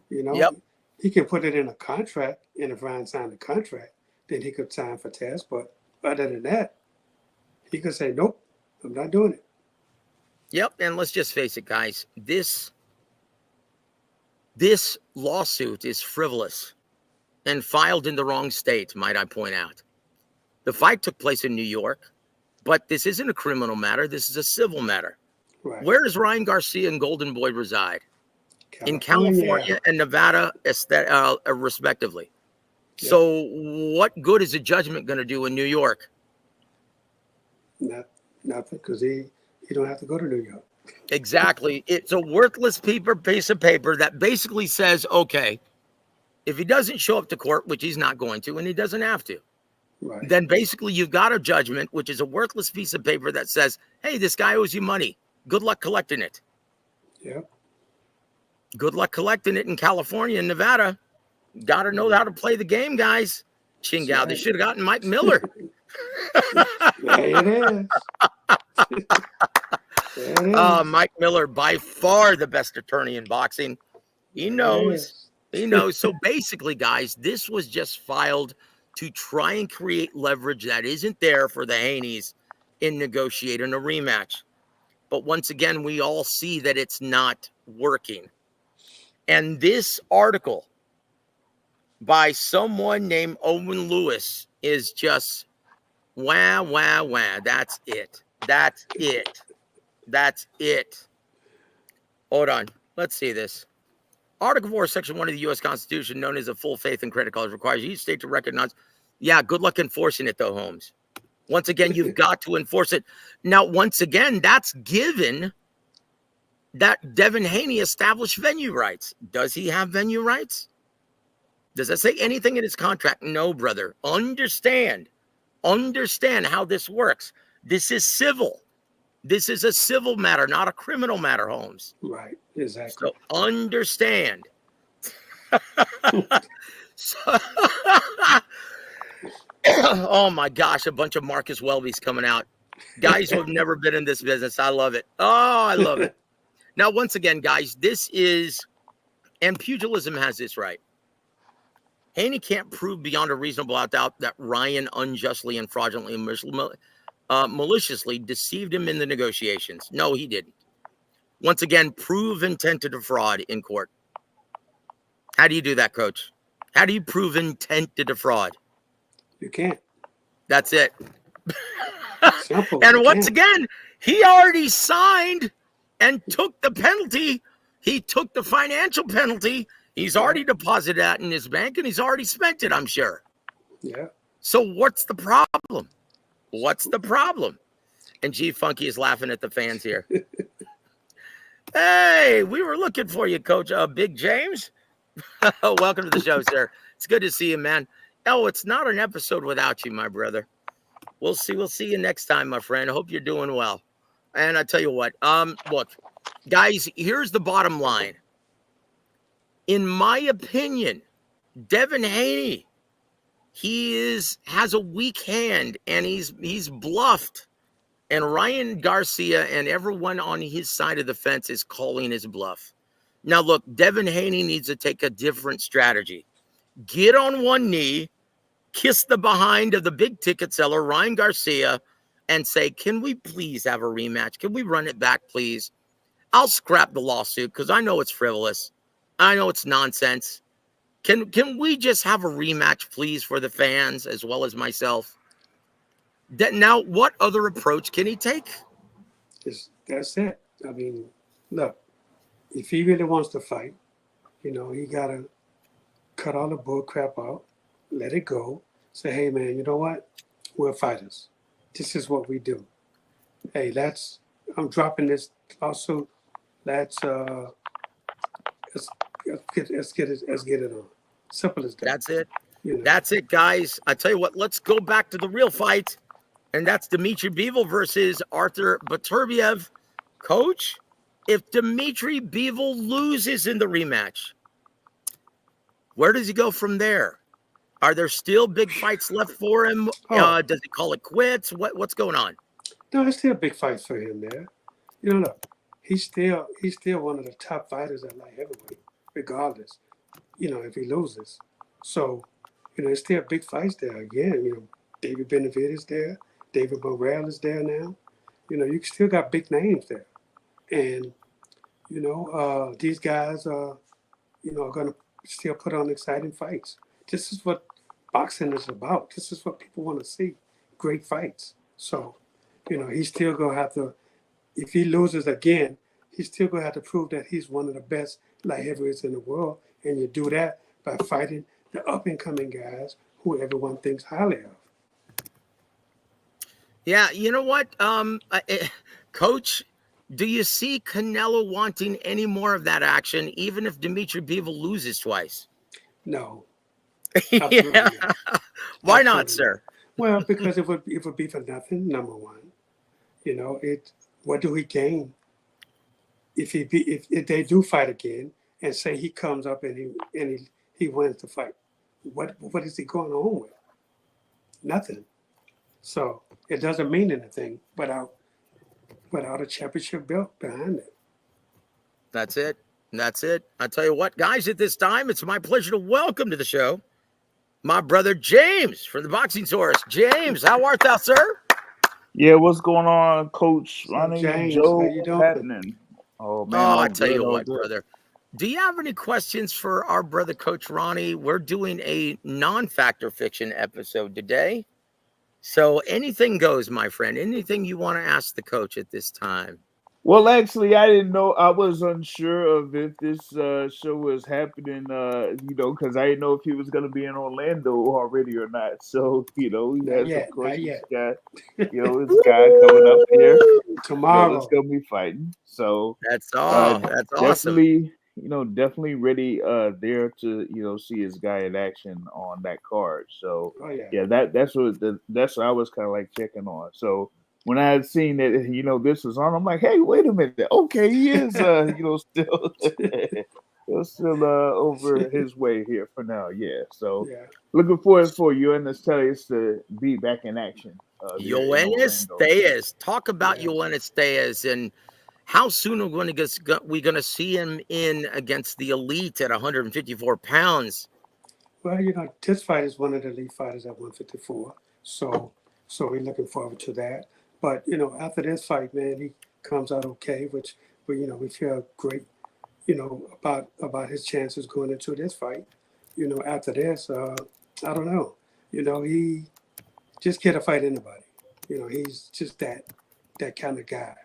You know, he can put it in a contract, and if Ryan signed a contract, then he could sign for tests. But other than that, he could say, nope, I'm not doing it. Yep, and let's just face it, guys. This lawsuit is frivolous and filed in the wrong state, might I point out. The fight took place in New York, but this isn't a criminal matter. This is a civil matter. Right. Where does Ryan Garcia and Golden Boy reside? In California and Nevada, respectively. Yeah. So what good is a judgment going to do in New York? Nothing, because he don't have to go to New York. Exactly. It's a worthless piece of paper that basically says, okay, if he doesn't show up to court, which he's not going to, and he doesn't have to, right, then basically you've got a judgment, which is a worthless piece of paper that says, hey, this guy owes you money. Good luck collecting it. Yep. Good luck collecting it in California and Nevada. Got to know how to play the game, guys. Chingao, right. They should have gotten Mike Miller. There it is. Mike Miller, by far the best attorney in boxing. He knows. He knows. So basically, guys, this was just filed to try and create leverage that isn't there for the Haneys in negotiating a rematch. But once again, we all see that it's not working. And this article by someone named Owen Lewis is just wah, wah, wah. That's it. That's it. That's it. Hold on. Let's see this. Article 4, Section 1 of the U.S. Constitution, known as a full faith and credit clause, requires each state to recognize. Yeah, good luck enforcing it, though, Holmes. Once again, you've got to enforce it. Now, once again, that's given that Devin Haney established venue rights. Does he have venue rights? Does that say anything in his contract? No, brother. Understand how this works. This is civil. This is a civil matter, not a criminal matter, Holmes. Right, exactly. So understand. Oh my gosh, a bunch of Marcus Welby's coming out. Guys who have never been in this business. I love it. Oh, I love it. Now, once again, guys, this is, and pugilism has this right. Haney can't prove beyond a reasonable doubt that Ryan unjustly and fraudulently and maliciously deceived him in the negotiations. No, he didn't. Once again, prove intent to defraud in court. How do you do that, Coach? How do you prove intent to defraud? You can't. That's it. Simple. You And once can't. again, he already signed and took the penalty. He took the financial penalty. He's already deposited that in his bank and he's already spent it, I'm sure. Yeah. So what's the problem? What's the problem? And G Funky is laughing at the fans here. Hey, we were looking for you, Coach Big James. Welcome to the show, sir. It's good to see you, man. Oh, it's not an episode without you, my brother. We'll see. We'll see you next time, my friend. I hope you're doing well. And I tell you what, look, guys, here's the bottom line. In my opinion, Devin Haney, has a weak hand and he's bluffed. And Ryan Garcia and everyone on his side of the fence is calling his bluff. Now, look, Devin Haney needs to take a different strategy. Get on one knee, kiss the behind of the big ticket seller, Ryan Garcia, and say, can we please have a rematch? Can we run it back, please? I'll scrap the lawsuit because I know it's frivolous. I know it's nonsense. Can we just have a rematch, please, for the fans as well as myself? Now, what other approach can he take? That's it. I mean, look, if he really wants to fight, he got to cut all the bull crap out, let it go, say, hey, man, you know what? We're fighters. This is what we do. Hey, I'm dropping this lawsuit. Let's get it on. Simple as that. That's it. That's it, guys. I tell you what, let's go back to the real fight. And that's Dmitry Bivol versus Arthur Beterbiev. Coach, if Dmitry Bivol loses in the rematch, where does he go from there? Are there still big fights left for him? Does he call it quits? What's going on? No, there's still big fights for him there. Look, he's still one of the top fighters at light heavyweight, regardless. If he loses, so there's still big fights there. Again, David Beterbiev is there. David Morrell is there now. You still got big names there, and these guys are going to still put on exciting fights. This is what boxing is about. This is what people want to see: great fights. So, he's still going to have to. If he loses again, he's still going to have to prove that he's one of the best light heavyweights in the world, and you do that by fighting the up and coming guys who everyone thinks highly of. Yeah, you know what, Coach, do you see Canelo wanting any more of that action, even if Dmitry Bivol loses twice? No. Yeah. Why not, sir? Well, because it would be for nothing. Number one, what do he gain if they do fight again and say he comes up and he wins the fight? What is he going on with? Nothing. So it doesn't mean anything without a championship belt behind it. That's it. That's it. I tell you what, guys, at this time, it's my pleasure to welcome to the show my brother James from the Boxing Source. James, how art thou, sir? Yeah, what's going on, Coach Ronnie? James, Joe, how you doing? what's happening? Oh man, I tell you what, brother. Do you have any questions for our brother Coach Ronnie? We're doing a non-factor fiction episode today. So anything goes, my friend. Anything you want to ask the coach at this time? Well, actually, I didn't know. I was unsure of if this show was happening. Because I didn't know if he was going to be in Orlando already or not. So, he has of course this guy, this guy coming up here tomorrow. That's going to be fighting. So that's all. That's definitely, awesome. Definitely ready there to see his guy in action on that card. So that's what I was kind of like checking on. So when I had seen that this was on, I'm like, hey, wait a minute. Okay, he is still over his way here for now. Yeah. So looking forward for Yoenis Diaz to be back in action. Yoenis Diaz. Talk about Yoenis Diaz and how soon are we going to see him in against the elite at 154 pounds? Well, this fight is one of the elite fighters at 154. So we're looking forward to that. But, after this fight, man, he comes out okay, which we feel great, about his chances going into this fight. After this, I don't know. He just can't fight anybody. He's just that kind of guy.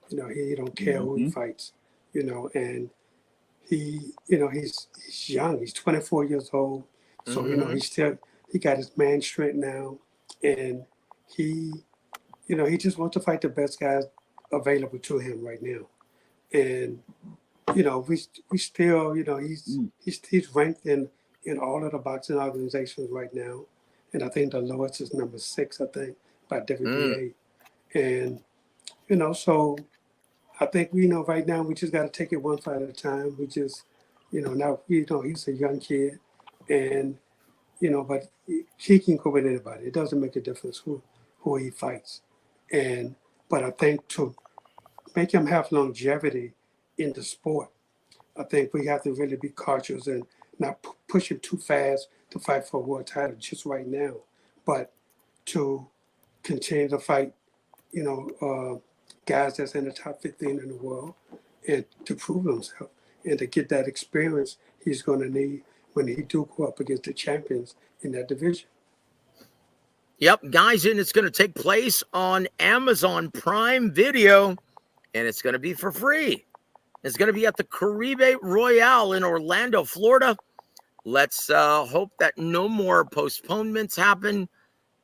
He don't care who he fights. And he's young. He's 24 years old. So he got his man strength now, and he he just wants to fight the best guys available to him right now. And we still he's ranked in all of the boxing organizations right now, and I think the lowest is number 6, I think, by W.A.W. And so I think right now we just got to take it one fight at a time. We just now he's a young kid, and but he can go with anybody. It doesn't make a difference who he fights, but I think to make him have longevity in the sport, I think we have to really be cautious and not push him too fast to fight for a world title just right now, but to continue to fight, guys that's in the top 15 in the world, and to prove himself and to get that experience he's going to need when he do go up against the champions in that division. Yep, guys, and it's going to take place on Amazon Prime Video, and it's going to be for free. It's going to be at the Caribe Royale in Orlando, Florida. Let's hope that no more postponements happen,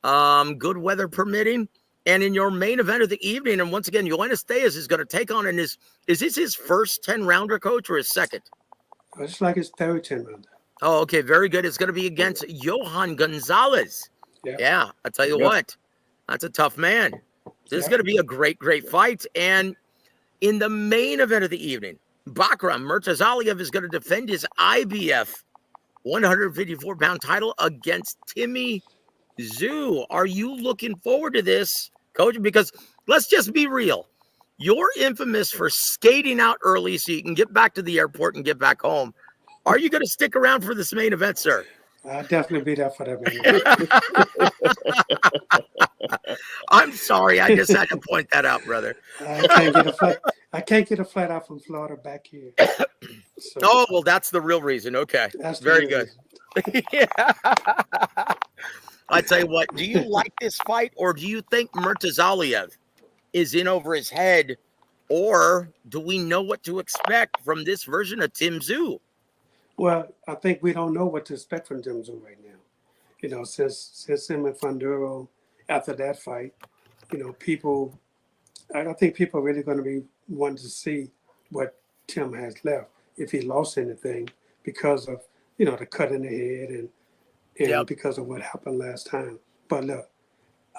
good weather permitting. And in your main event of the evening, and once again, Yoenis Diaz is going to take on is this his first 10-rounder, Coach, or his second? It's like his third 10-rounder. Oh, okay, very good. It's going to be against Johan Gonzalez. Yeah, I tell you what, that's a tough man. This is going to be a great, great fight. And in the main event of the evening, Bakram Murtazaliev is going to defend his IBF 154-pound title against Timmy Zhu. Are you looking forward to this, Coach? Because let's just be real. You're infamous for skating out early so you can get back to the airport and get back home. Are you going to stick around for this main event, sir? I'll definitely be there for that main event. I'm sorry. I just had to point that out, brother. I can't get a flight out from Florida back here. So, oh, well, that's the real reason. Okay. That's very good. Yeah. I tell you what, do you like this fight, or do you think Murtazaliev is in over his head, or do we know what to expect from this version of Tim Zhu? Well, I think we don't know what to expect from Tim Zhu right now. Since him and Funduro, after that fight, I think people are really going to be wanting to see what Tim has left, if he lost anything because of, the cut in the head and because of what happened last time. But look,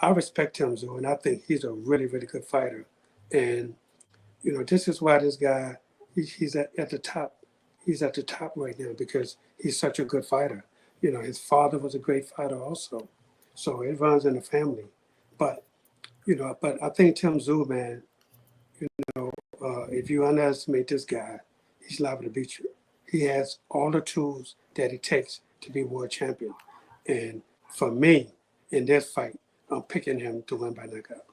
I respect Tim Zhu, and I think he's a really, really good fighter. And, this is why this guy, he's at the top. He's at the top right now because he's such a good fighter. His father was a great fighter also. So it runs in the family. But I think Tim Zhu, man, if you underestimate this guy, he's liable to beat you. He has all the tools that it takes to be world champion. And for me, in this fight, I'm picking him to win by knockout.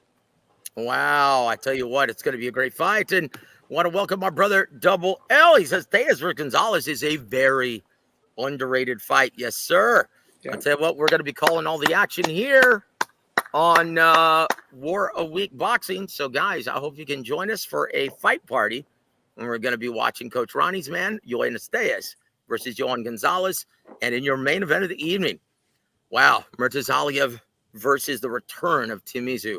Wow. I tell you what, it's going to be a great fight. And want to welcome our brother W.A.W. He says Diaz versus Gonzalez is a very underrated fight. Yes, sir. Yeah. I'll tell you what, we're going to be calling all the action here on War a Week Boxing. So, guys, I hope you can join us for a fight party. And we're going to be watching Coach Ronnie's man, Yoenis Diaz versus Johan Gonzalez. And in your main event of the evening, wow, Murtazaliev versus the return of Timmy Zhu.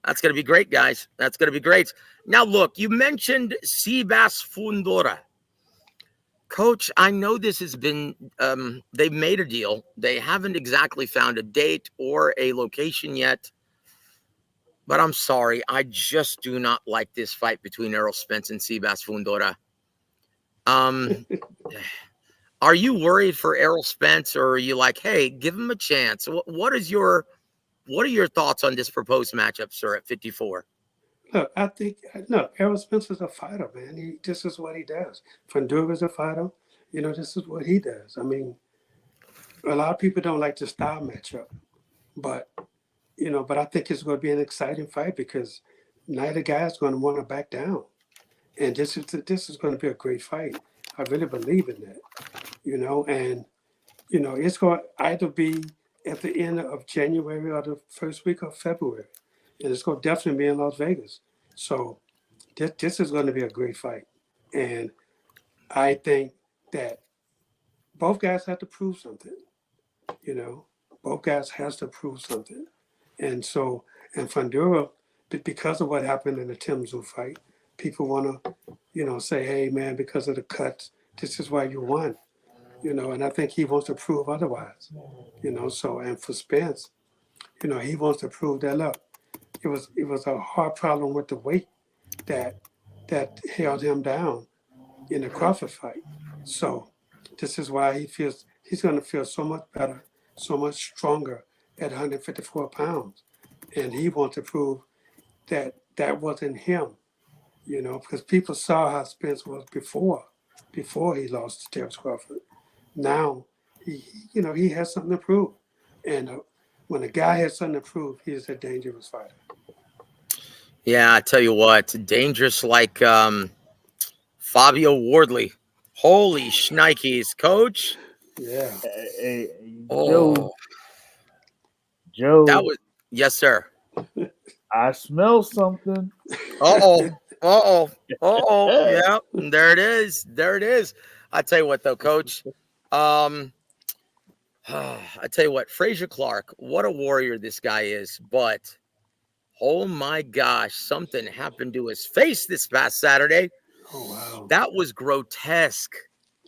That's going to be great, guys. That's going to be great. Now, look, you mentioned Seabass Fundora. Coach, I know this has been, they've made a deal. They haven't exactly found a date or a location yet. But I'm sorry, I just do not like this fight between Errol Spence and Seabass Fundora. Are you worried for Errol Spence, or are you like, hey, give him a chance? What are your thoughts on this proposed matchup, sir, at 54? Look, I think, Errol Spence is a fighter, man. This is what he does. Fundura's a fighter. This is what he does. I mean, a lot of people don't like the style matchup, but I think it's going to be an exciting fight because neither guy is going to want to back down. And this is going to be a great fight. I really believe in that, and it's going to either be at the end of January or the first week of February, and it's going to definitely be in Las Vegas. So this is going to be a great fight, and I think that both guys have to prove something. Both guys has to prove something, and so and Fundura, because of what happened in the Tim Tszyu fight, people want to, say, hey man, because of the cuts, this is why you won. And I think he wants to prove otherwise. So and for Spence, he wants to prove that look, it was a hard problem with the weight that held him down in the Crawford fight. So this is why he's going to feel so much better, so much stronger at 154 pounds, and he wants to prove that that wasn't him. Because people saw how Spence was before he lost to Terrence Crawford. Now he has something to prove, and when a guy has something to prove, he's a dangerous fighter. Yeah, I tell you what, dangerous like Fabio Wardley. Holy shnikes, Coach. Yeah. Hey, Oh, Joe. that was yes, sir. I smell something. Yeah, there it is. I tell you what, though, Coach. I tell you what, Frazier Clark, what a warrior this guy is. But oh my gosh, something happened to his face this past Saturday. Oh wow, that was grotesque.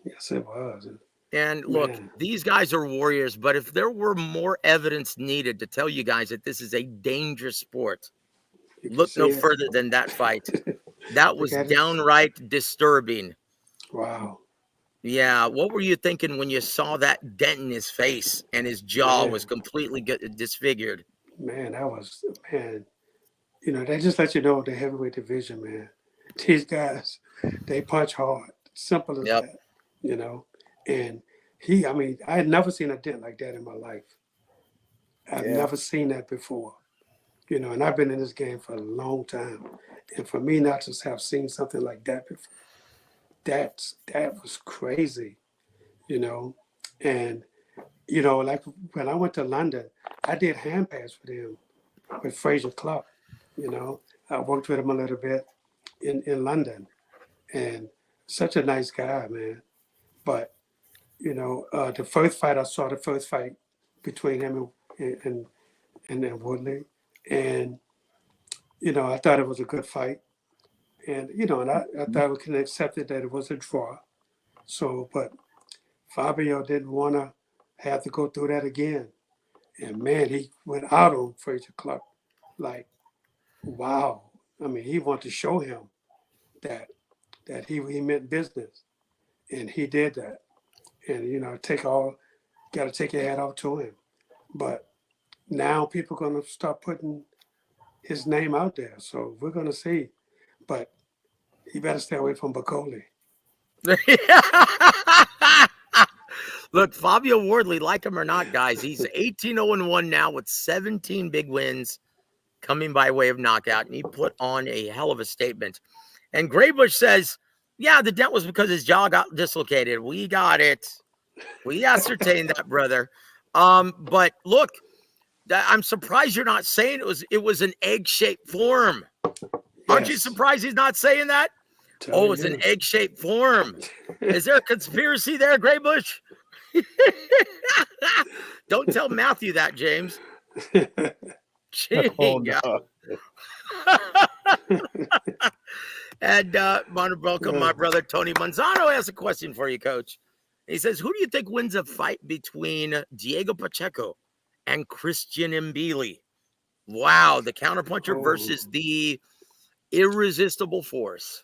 Yes, it was. And look, these guys are warriors, but if there were more evidence needed to tell you guys that this is a dangerous sport, look no further than that fight. That was downright disturbing. Wow. Yeah. What were you thinking when you saw that dent in his face and his jaw was completely disfigured? Man, that was, they just let you know the heavyweight division, man. These guys, they punch hard. Simple as that, And I had never seen a dent like that in my life. I've never seen that before. And I've been in this game for a long time. And for me not to have seen something like that before, that was crazy, And, like when I went to London, I did hand pass with him, with Frazier Clark. I worked with him a little bit in London. And such a nice guy, man. But, the first fight between him and Woodley. And, I thought it was a good fight. And, and I thought we can accept it that it was a draw. So, but Fabio didn't want to have to go through that again. And, man, he went out on Frazier Clark. Like, wow. He wanted to show him that he meant business. And he did that. And, got to take your hat off to him. But now people are going to start putting his name out there. So we're going to see. But he better stay away from Bacoli. Look, Fabio Wardley, like him or not, guys, he's 18-0-1 now with 17 big wins coming by way of knockout. And he put on a hell of a statement. And Graybush says, yeah, the dent was because his jaw got dislocated. We got it. We ascertained that, brother. But look, I'm surprised you're not saying it was an egg-shaped form. Yes. Aren't you surprised he's not saying that? It's an egg-shaped form. Is there a conspiracy there, Graybush? Don't tell Matthew that, James. Oh, no. And my brother Tony Manzano has a question for you, Coach. He says, who do you think wins a fight between Diego Pacheco and Christian Mbili? Wow, the counterpuncher versus the irresistible force.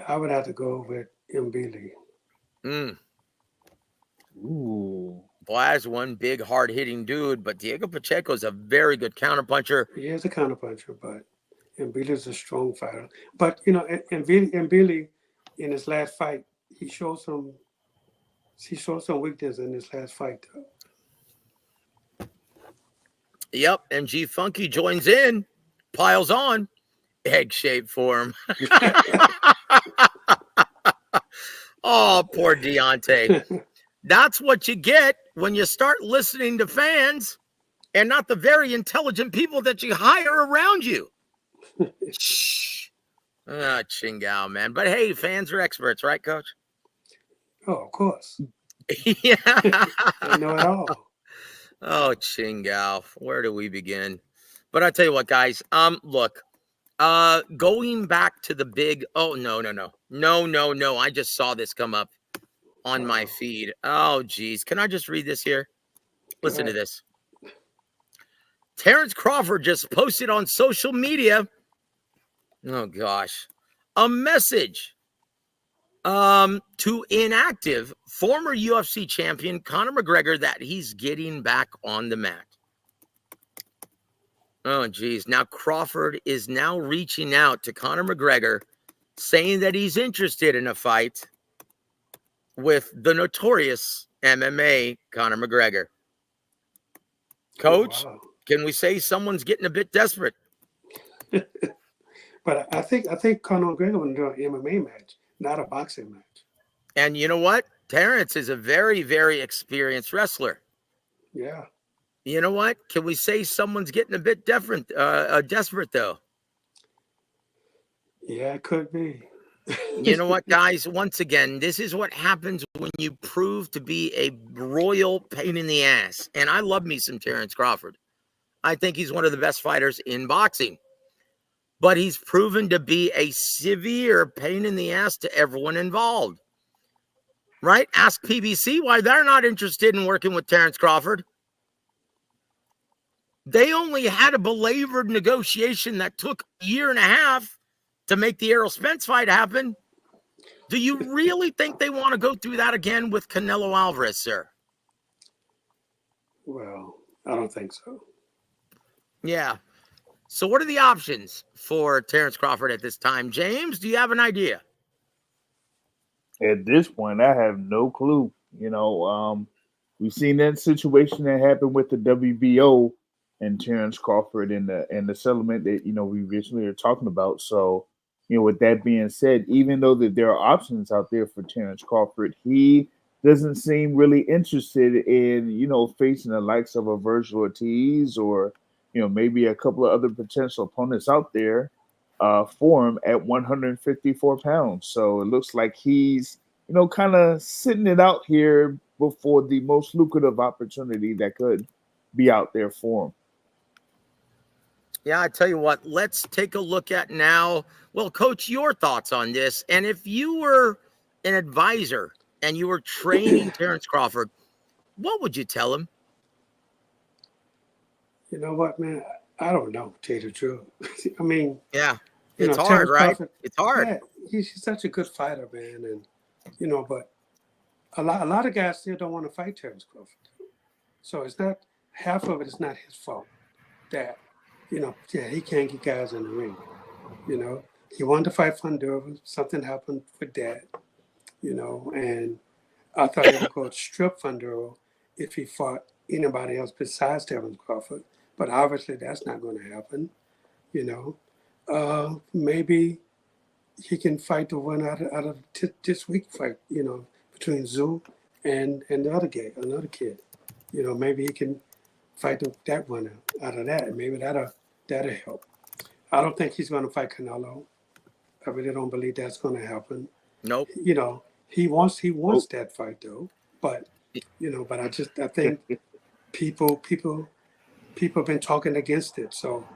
I would have to go with Mbili. Ooh. Blaz, one big, hard-hitting dude, but Diego Pacheco is a very good counterpuncher. He is a counterpuncher, but Mbili is a strong fighter. But, Mbili, in his last fight, he showed some weakness in his last fight, though. Yep, MG Funky joins in, piles on, egg-shaped form. Oh, poor Deontay. That's what you get when you start listening to fans and not the very intelligent people that you hire around you. Shh. Chingao, man. But hey, fans are experts, right, Coach? Oh, of course. Yeah. They know it all. Oh, Chingao. Where do we begin? But I tell you what, guys. Look. Going back to the big. Oh, no. I just saw this come up on my feed. Oh, geez. Can I just read this here? Listen to this. Terrence Crawford just posted on social media. Oh gosh, a message to inactive former UFC champion Conor McGregor that he's getting back on the mat. Oh geez, now Crawford is now reaching out to Conor McGregor, saying that he's interested in a fight with the notorious MMA Conor McGregor. Coach, can we say someone's getting a bit desperate? But I think Conor McGregor want to do an MMA match, not a boxing match. And you know what? Terrence is a very, very experienced wrestler. Yeah. You know what? Can we say someone's getting a bit desperate though? Yeah, it could be. You know what, guys? Once again, this is what happens when you prove to be a royal pain in the ass. And I love me some Terrence Crawford. I think he's one of the best fighters in boxing. But he's proven to be a severe pain in the ass to everyone involved. Right? Ask PBC why they're not interested in working with Terrence Crawford. They only had a belabored negotiation that took a year and a half to make the Errol Spence fight happen. Do you really think they want to go through that again with Canelo Alvarez, sir? Well, I don't think so. Yeah. So what are the options for Terrence Crawford at this time? James, do you have an idea? At this point, I have no clue. We've seen that situation that happened with the WBO and Terrence Crawford and the settlement that we recently are talking about. So, with that being said, even though that there are options out there for Terrence Crawford, he doesn't seem really interested in facing the likes of a Virgil Ortiz or maybe a couple of other potential opponents out there for him at 154 pounds. So it looks like he's kind of sitting it out here before the most lucrative opportunity that could be out there for him. Yeah, I tell you what, let's take a look at now. Well, Coach, your thoughts on this. And if you were an advisor and you were training Terrence Crawford, what would you tell him? You know what, man? I don't know, to tell you the truth. I mean, yeah, it's hard, right? Crawford, it's hard. Yeah, he's such a good fighter, man. And, but a lot of guys still don't want to fight Terrence Crawford. So it's not, half of it is not his fault that, he can't get guys in the ring. He wanted to fight Fundora. Something happened with that, and I thought he was going to strip Fundora if he fought anybody else besides Terrence Crawford. But obviously that's not going to happen, Maybe he can fight the one out of this week fight, between Zoo and the other guy, another kid. Maybe he can fight that one out of that. Maybe that'll help. I don't think he's going to fight Canelo. I really don't believe that's going to happen. Nope. He wants that fight though. But but I think people have been talking against it. So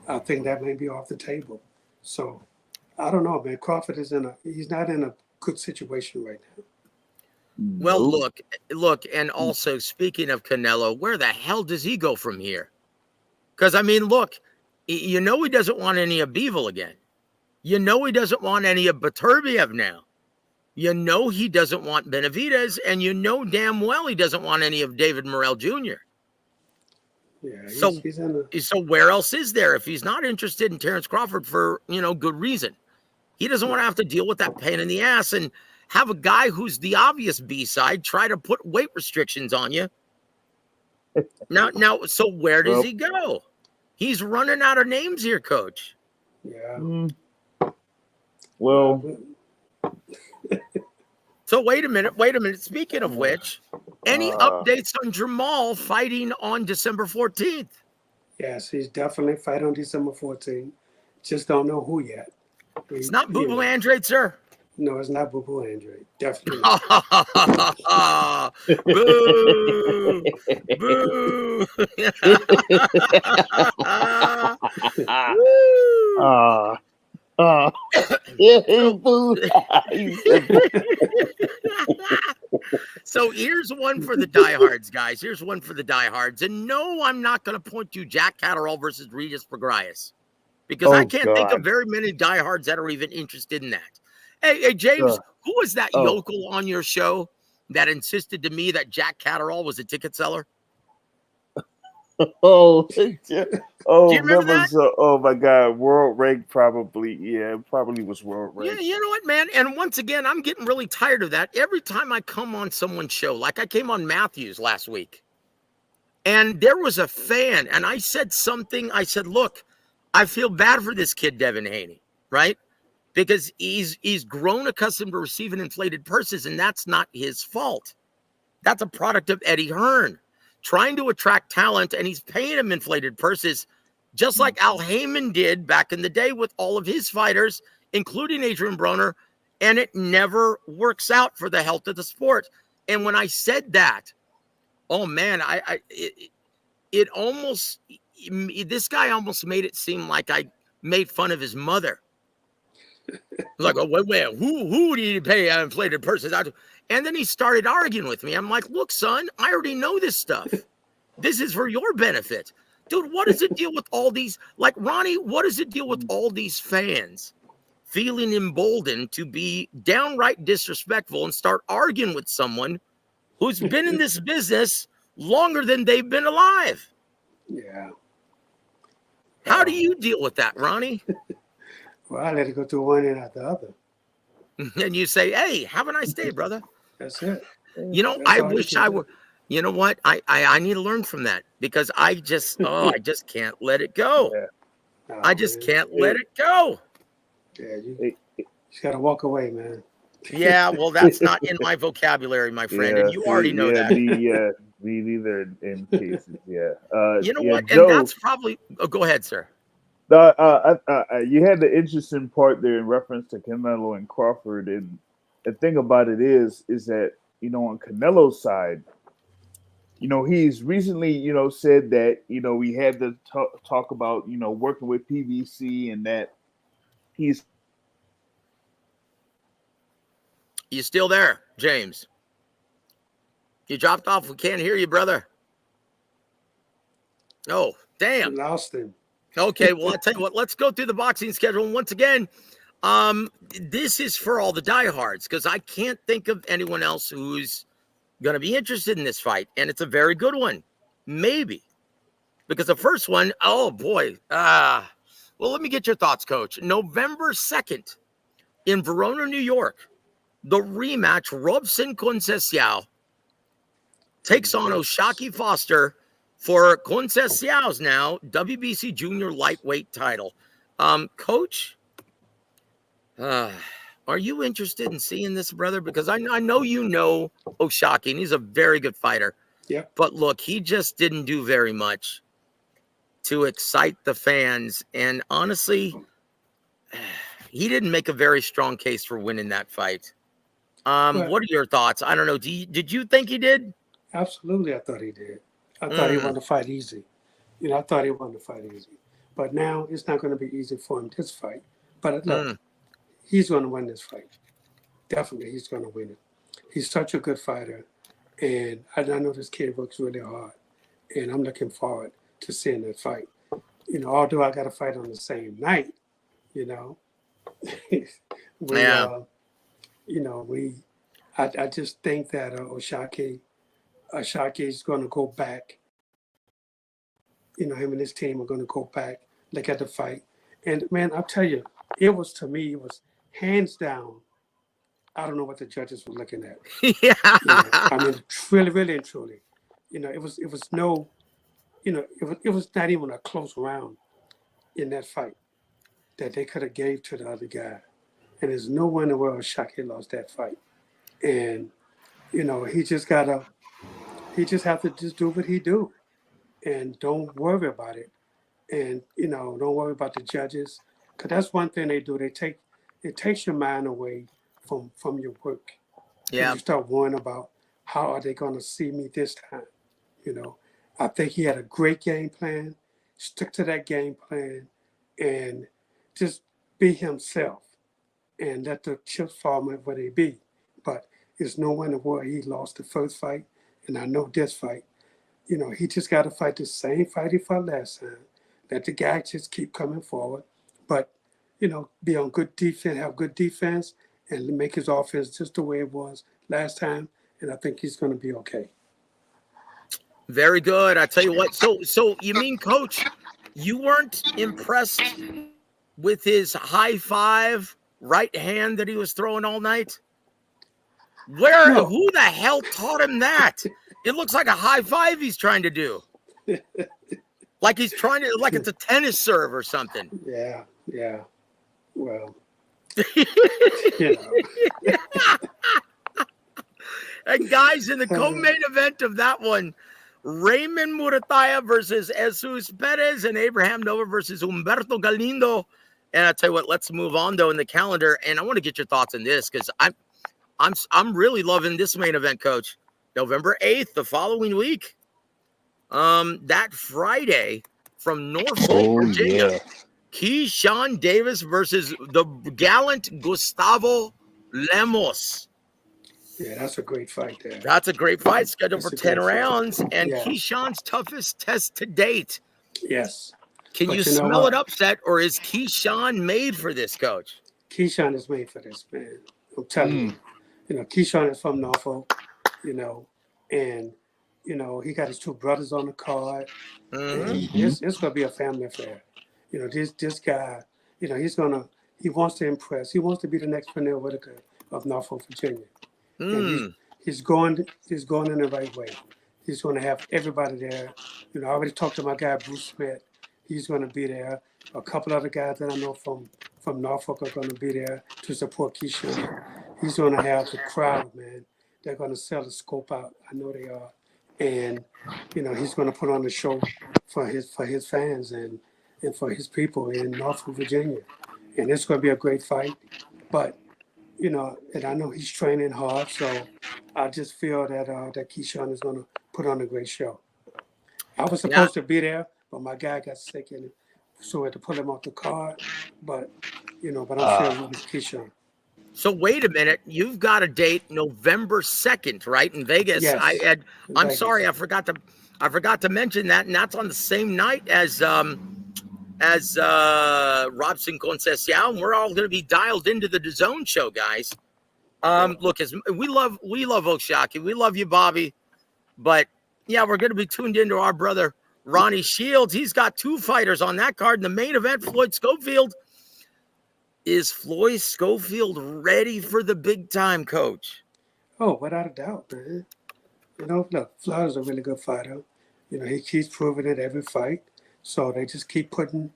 I think that may be off the table. So I don't know, man. Crawford he's not in a good situation right now. Well, look, and also speaking of Canelo, where the hell does he go from here? Because I mean, look, he doesn't want any of Bivol again. He doesn't want any of Beterbiev now. He doesn't want Benavidez, and damn well he doesn't want any of David Morrell Jr. Yeah, so where else is there if he's not interested in Terrence Crawford for good reason? He doesn't want to have to deal with that pain in the ass and have a guy who's the obvious B-side try to put weight restrictions on you. Now, so where does he go? He's running out of names here, Coach. Yeah. Well, So wait a minute. Speaking of which, any updates on Jamal fighting on December 14th? Yes, he's definitely fighting on December 14th. Just don't know who yet. It's not Boo Andrade, sir. No, it's not Boo Andrade. Definitely not. Boo! Boo! So here's one for the diehards, guys. Here's one for the diehards. And no, I'm not going to point to Jack Catterall versus Regis Prograis because I can't think of very many diehards that are even interested in that. Hey, James, who was that yokel on your show that insisted to me that Jack Catterall was a ticket seller? Oh, remember that? Oh my God, World Rank probably. Yeah, it probably was World Rank. Yeah, you know what, man? And once again, I'm getting really tired of that. Every time I come on someone's show, like I came on Matthews last week, and there was a fan, and I said something. I said, look, I feel bad for this kid, Devin Haney, right? Because he's grown accustomed to receiving inflated purses, and that's not his fault. That's a product of Eddie Hearn trying to attract talent, and he's paying him inflated purses, just like Al Heyman did back in the day with all of his fighters, including Adrian Broner, and it never works out for the health of the sport. And when I said that, oh man, it almost, this guy almost made it seem like I made fun of his mother. Like, oh, wait, who did he pay inflated purses? And then he started arguing with me. I'm like, look, son, I already know this stuff. This is for your benefit. Dude, what is the deal with all these? Like, Ronnie, what is the deal with all these fans feeling emboldened to be downright disrespectful and start arguing with someone who's been in this business longer than they've been alive? Yeah. How do you deal with that, Ronnie? Well, I let it go through one end after the other. And you say, hey, have a nice day, brother. That's it. You know, I wish I were. You know what? I need to learn from that because I just can't let it go. Yeah. I just can't let it go. Yeah, you got to walk away, man. Yeah, well, that's not in my vocabulary, my friend, and you already know that. Me neither in cases. Yeah. You know what? Joe, and that's probably. Oh, go ahead, sir. You had the interesting part there in reference to Canelo and Crawford, and the thing about it is that on Canelo's side, he's recently said that we had to talk about working with PBC and that he's. You still there, James? You dropped off. We can't hear you, brother. Oh, damn. You lost him. Okay, well, I'll tell you what. Let's go through the boxing schedule. And once again, this is for all the diehards because I can't think of anyone else who's going to be interested in this fight. And it's a very good one. Maybe. Because the first one, oh, boy. Well, let me get your thoughts, Coach. November 2nd in Verona, New York. The rematch, Robson Conceição takes on Oshaki Foster for Conceição's now WBC Junior Lightweight title. Coach, are you interested in seeing this, brother? Because I know you know Oshaki, and he's a very good fighter. Yeah. But look, he just didn't do very much to excite the fans. And honestly, he didn't make a very strong case for winning that fight. What are your thoughts? I don't know. Did you think he did? Absolutely, I thought he did. I thought he wanted to fight easy. I thought he wanted to fight easy. But now it's not going to be easy for him this fight. But look, he's going to win this fight. Definitely, he's going to win it. He's such a good fighter. And I know this kid works really hard. And I'm looking forward to seeing that fight. Although I got to fight on the same night, I just think that Oshaki is going to go back. Him and his team are going to go back, look at the fight. And, man, I'll tell you, it was hands down. I don't know what the judges were looking at. Yeah. I mean, really and truly. It was no, it was not even a close round in that fight that they could have gave to the other guy. And there's no way in the world Shaki lost that fight. And he just have to just do what he do, and don't worry about it. And don't worry about the judges, because that's one thing they do. It takes your mind away from your work when Yeah. you start worrying about how are they going to see me this time. You know, I think he had a great game plan. Stick to that game plan, and just be himself, and let the chips fall where they be. But it's no wonder why he lost the first fight, and I know this fight. He just got to fight the same fight he fought last time. Let the guy just keep coming forward, but be on good defense, have good defense, and make his offense just the way it was last time. And I think he's going to be okay. Very good. I tell you what. So you mean, Coach, you weren't impressed with his high five right hand that he was throwing all night? No. Who the hell taught him that? It looks like a high five he's trying to do. Like he's trying to, like it's a tennis serve or something. Yeah. Well, And guys, in the co-main event of that one, Raymond Murataya versus Jesus Perez, and Abraham Nova versus Humberto Galindo. And I tell you what, let's move on though in the calendar. And I want to get your thoughts on this, because I'm really loving this main event, Coach. November 8th, the following week. That Friday from Norfolk, Virginia. Yeah. Keyshawn Davis versus the gallant Gustavo Lemos. Yeah, that's a great fight there. That's a great fight, scheduled for 10 rounds, and Keyshawn's toughest test to date. Yes. Can you smell it upset, or is Keyshawn made for this, Coach? Keyshawn is made for this, man. I'm telling you. Keyshawn is from Norfolk, and he got his two brothers on the card. Mm-hmm. And it's gonna be a family affair. This guy, he wants to impress. He wants to be the next Pernell Whitaker of Norfolk, Virginia. And he's going in the right way. He's going to have everybody there. I already talked to my guy Bruce Smith. He's going to be there. A couple other guys that I know from Norfolk are going to be there to support Keyshawn. He's going to have the crowd, man. They're going to sell the scope out. I know they are. And he's going to put on the show for his fans and for his people in Norfolk, Virginia. And it's going to be a great fight. But and I know he's training hard, so I just feel that Keyshawn is going to put on a great show. I was supposed to be there, but my guy got sick, and so I had to pull him off the card. But I'm sure it was Keyshawn. So wait a minute, you've got a date November 2nd, right, in Vegas? Yes. I'm sorry, I forgot to mention that, and that's on the same night as Robson Conceição. We're all going to be dialed into the DAZN show, guys. Look, we love Oshaki. We love you, Bobby. But yeah, we're going to be tuned into our brother Ronnie Shields. He's got two fighters on that card in the main event. Floyd Schofield. Is Floyd Schofield ready for the big time, Coach? Oh, without a doubt, man. Look, Floyd's a really good fighter. He keeps proving it every fight. So they just keep putting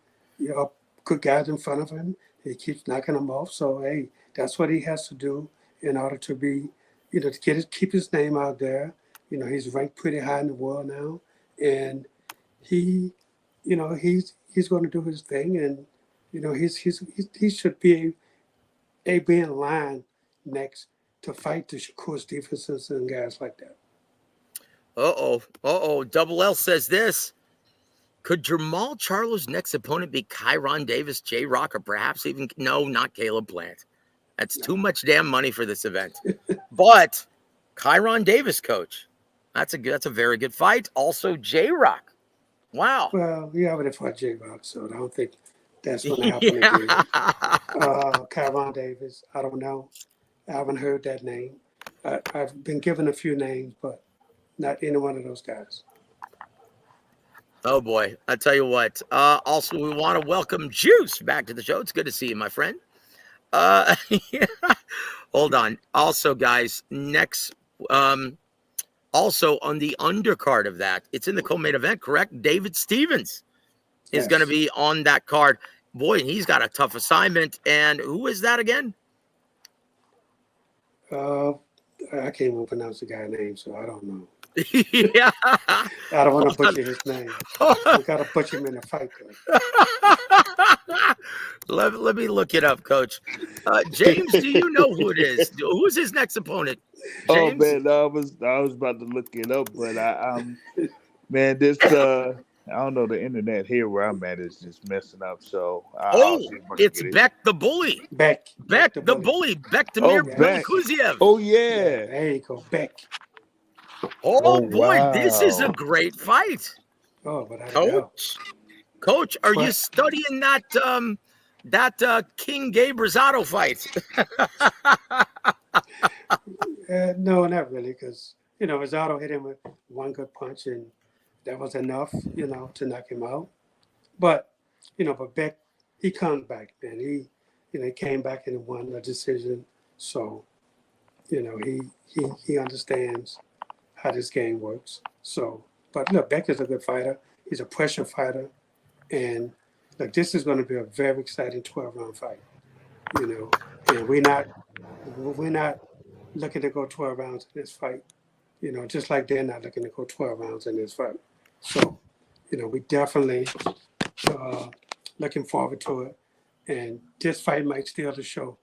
good guys in front of him. He keeps knocking them off. So, hey, that's what he has to do in order to be, to keep his name out there. He's ranked pretty high in the world now. And he going to do his thing. And, he should be in line next to fight the Shakur Stephensons and guys like that. Double L says this. Could Jermall Charlo's next opponent be Kyron Davis, J-Rock, or perhaps even, no, not Caleb Plant? That's too much damn money for this event. But Kyron Davis, Coach, that's a very good fight. Also, J-Rock. Wow. Well, we already fought J-Rock, so I don't think that's going to happen again. Kyron Davis, I don't know. I haven't heard that name. I've been given a few names, but not any one of those guys. Oh, boy. I tell you what. Also, we want to welcome Juice back to the show. It's good to see you, my friend. Hold on. Also, guys, next, also on the undercard of that, it's in the co-main event, correct? David Stevens is going to be on that card. Boy, he's got a tough assignment. And who is that again? I can't even pronounce the guy's name, so I don't know. Yeah. I don't want to Hold on. butcher his name. We got to butcher him in a fight, though. Let me look it up, Coach. James, do you know who it is? Who's his next opponent? Oh James? man, I was about to look it up, but man, this I don't know, the internet here where I'm at is just messing up. So I'll Oh, see if I can it's get it. Beck the Bully. Beck Beck the the bully. Bully. Oh, Bektemir Yes. Beck. Belikuziev. Oh Yeah, yeah. there you go, Beck. Oh Oh boy, this is a wow. great fight. Oh, without a doubt. Coach, are you But studying that King Gabe Rosado fight? no, not really, because Rosado hit him with one good punch, and that was enough, to knock him out. But but Beck, he comes back, man. He came back and won a decision. So he understands how this game works. So, but look, Beck is a good fighter. He's a pressure fighter, and look, this is going to be a very exciting 12-round fight. And we're not looking to go 12 rounds in this fight. Just like they're not looking to go 12 rounds in this fight. So, we definitely looking forward to it. And this fight might steal the show.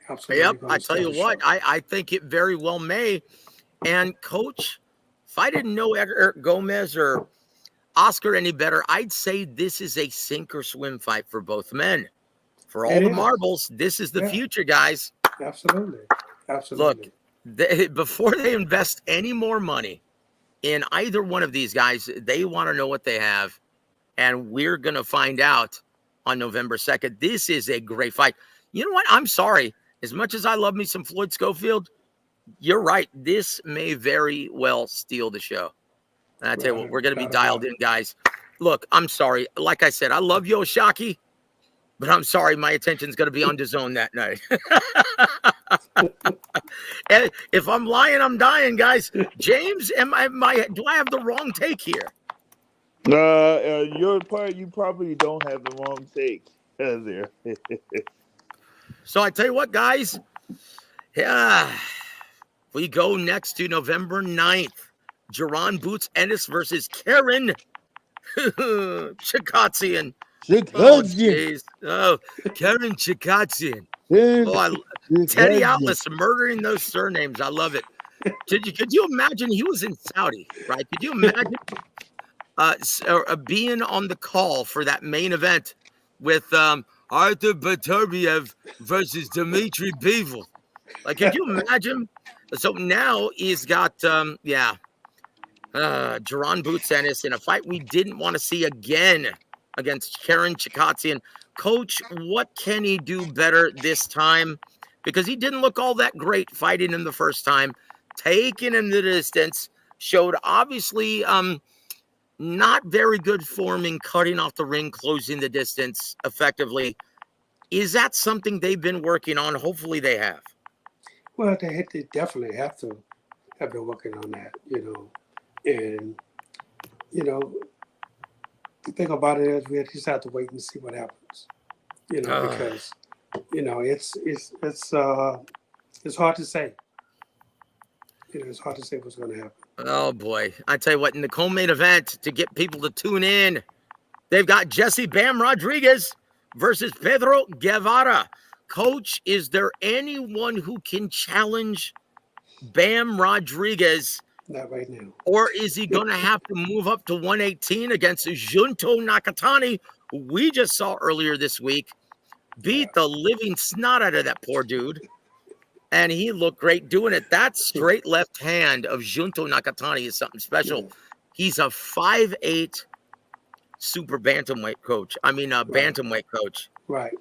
Absolutely Yep, going I to tell steal you the what, show. I think it very well may. And Coach, if I didn't know Eric Gomez or Oscar any better, I'd say this is a sink or swim fight for both men. For all It the is. marbles, this is the Yeah, future, guys. absolutely. Look, Absolutely. before they invest any more money in either one of these guys, they want to know what they have. And we're going to find out on November 2nd. This is a great fight. You know what? I'm sorry. As much as I love me some Floyd Schofield, you're right. This may very well steal the show. And I tell you what, we're going to be Without a dialed doubt. in, guys. Look, I'm sorry. Like I said, I love Yoshaki, but I'm sorry. My attention's going to be on DAZN that night. And if I'm lying, I'm dying, guys. James, do I have the wrong take here? Your part, you probably don't have the wrong take there. So I tell you what, guys. Yeah. We go next to November 9th. Jaron Boots Ennis versus Karen Chikatsian. Oh, jeez. Oh, Karen Chikatsian. Oh, Teddy Atlas murdering those surnames. I love it. Could you imagine? He was in Saudi, right? Could you imagine being on the call for that main event with Arthur Beterbiev versus Dmitry Bivol? Like, could you imagine? So now he's got, Jaron Boots Ennis in a fight we didn't want to see again against Karen Chikatsian. Coach, what can he do better this time? Because he didn't look all that great fighting him the first time. Taking him the distance, showed obviously not very good form in cutting off the ring, closing the distance effectively. Is that something they've been working on? Hopefully they have. Well, they definitely have to have been working on that, And, the thing about it is we just have to wait and see what happens, because, it's hard to say. It's hard to say what's going to happen. Oh, boy. I tell you what, in the co-main event, to get people to tune in, they've got Jesse Bam Rodriguez versus Pedro Guevara. Coach, is there anyone who can challenge Bam Rodriguez? Not right now. Or is he going to have to move up to 118 against Junto Nakatani, who we just saw earlier this week, beat the living snot out of that poor dude? And he looked great doing it. That straight left hand of Junto Nakatani is something special. He's a 5'8" super bantamweight coach. Bantamweight coach. Right.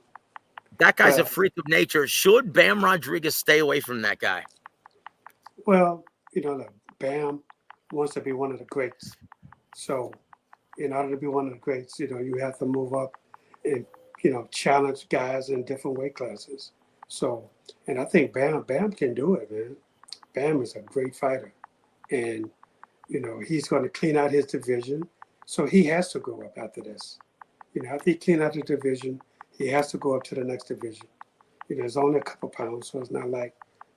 That guy's a freak of nature. Should Bam Rodriguez stay away from that guy? Well, look, Bam wants to be one of the greats. So, in order to be one of the greats, you have to move up and, challenge guys in different weight classes. So, and I think Bam can do it, man. Bam is a great fighter. And, he's going to clean out his division. So he has to go up after this. After he clean out the division, he has to go up to the next division. It's only a couple pounds, so it's not like,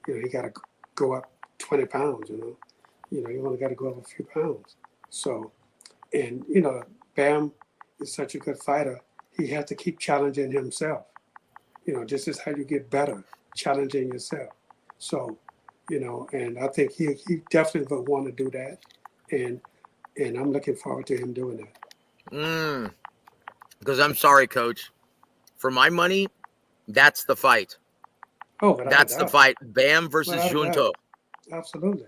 he got to go up 20 pounds, you only got to go up a few pounds. So, and, Bam is such a good fighter. He has to keep challenging himself. This is how you get better, challenging yourself. So, and I think he definitely would want to do that. And I'm looking forward to him doing that. Because I'm sorry, Coach. For my money, that's the fight. Oh, that's the fight. Bam versus Junto. Absolutely.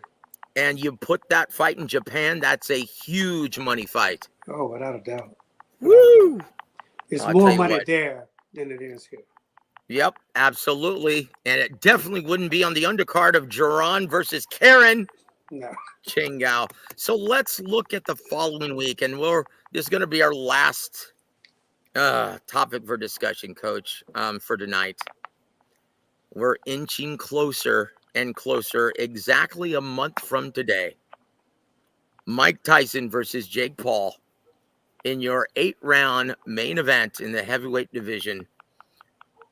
And you put that fight in Japan, that's a huge money fight. Oh, without a doubt. Woo! It's more money there than it is here. Yep, absolutely. And it definitely wouldn't be on the undercard of Jaron versus Karen. No. Chingao. So let's look at the following week, and this is going to be our last topic for discussion, Coach, for tonight. We're inching closer and closer, exactly a month from today. Mike Tyson versus Jake Paul in your 8-round main event in the heavyweight division.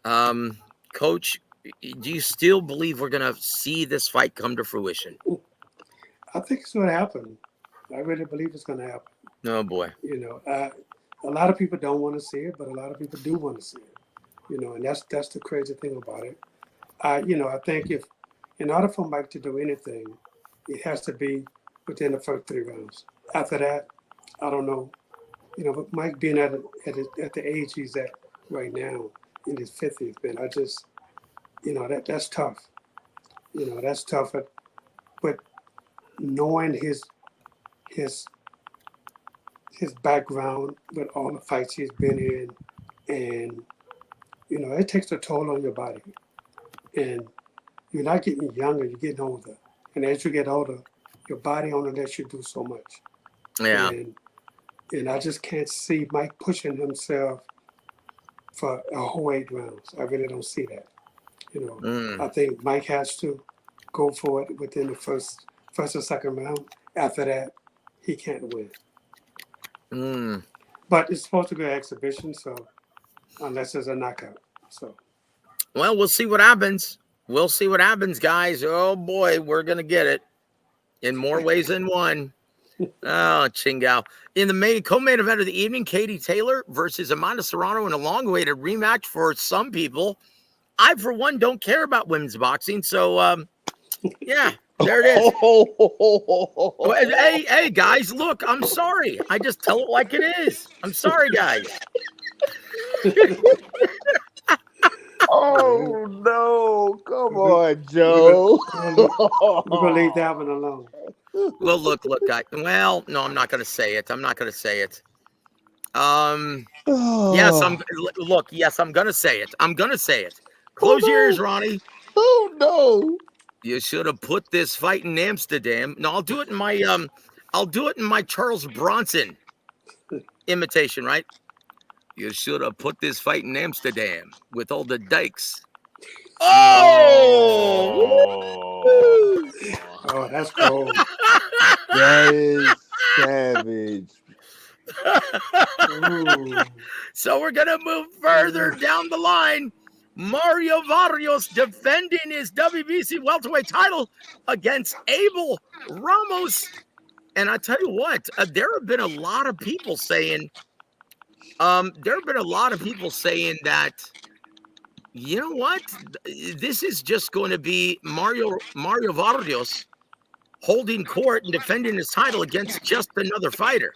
Coach, do you still believe we're going to see this fight come to fruition? I think it's going to happen. I really believe it's going to happen. Oh, boy. A lot of people don't want to see it, but a lot of people do want to see it. And that's the crazy thing about it. I think if in order for Mike to do anything, it has to be within the first 3 rounds. After that, I don't know. But Mike being at the age he's at right now, in his 50th, man, I just, that's tough. That's tough. But knowing his background with all the fights he's been in, and it takes a toll on your body. And you're not getting younger, you're getting older. And as you get older, your body only lets you do so much. Yeah. And I just can't see Mike pushing himself for a whole 8 rounds. I really don't see that. I think Mike has to go for it within the first or second round. After that, he can't win. But it's supposed to be an exhibition, so unless it's a knockout. So. Well, we'll see what happens. We'll see what happens, guys. Oh, boy, we're going to get it in more ways than one. Oh, Chingao. In the co-main event of the evening, Katie Taylor versus Amanda Serrano in a long-awaited rematch for some people. I, for one, don't care about women's boxing. So, yeah, there it is. Hey, guys, look, I'm sorry. I just tell it like it is. I'm sorry, guys. Oh, no. Come on, Joe. We're going to leave that one alone. Well, look, guys. Well, no, I'm not going to say it. Yes, I'm going to say it. I'm going to say it. Close your ears, Ronnie. Oh, no. You should have put this fight in Amsterdam. No, I'll do it in my Charles Bronson imitation, right? You should have put this fight in Amsterdam with all the dykes. Oh, that's cold. That is savage. So we're going to move further down the line. Mario Vargas defending his WBC welterweight title against Abel Ramos. And I tell you what, there have been a lot of people saying, that, you know what, this is just going to be Mario Vargas holding court and defending his title against just another fighter.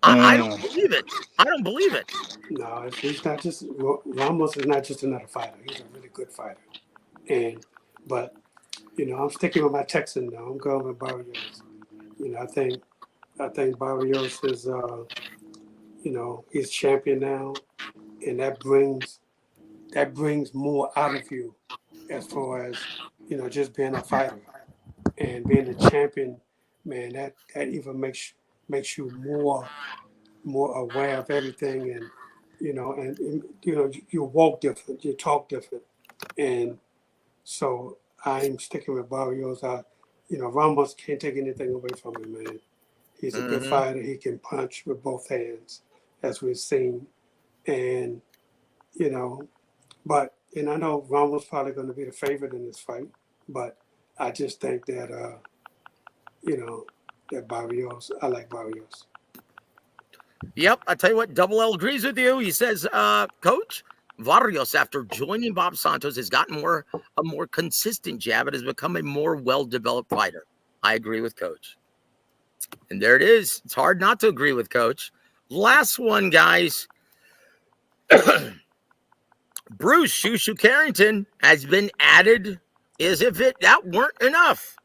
I don't believe it. No, he's not just Ramos is not just another fighter. He's a really good fighter. But I'm sticking with my Texan now. I'm going with Barrios. I think Barrios is he's champion now, and that brings more out of you as far as just being a fighter and being a champion. Man, that even makes you more aware of everything, and you walk different, you talk different, and so I'm sticking with Barrios. Ramos can't take anything away from him, man. He's a good fighter. He can punch with both hands, as we've seen, and but I know Ramos probably going to be the favorite in this fight, but I just think that that Barrios. I like Barrios. Yep, I tell you what, Double L agrees with you. He says, Coach, Barrios, after joining Bob Santos, has gotten a more consistent jab and has become a more well-developed fighter. I agree with Coach. And there it is. It's hard not to agree with Coach. Last one, guys. Bruce Shushu Carrington has been added, as if that weren't enough,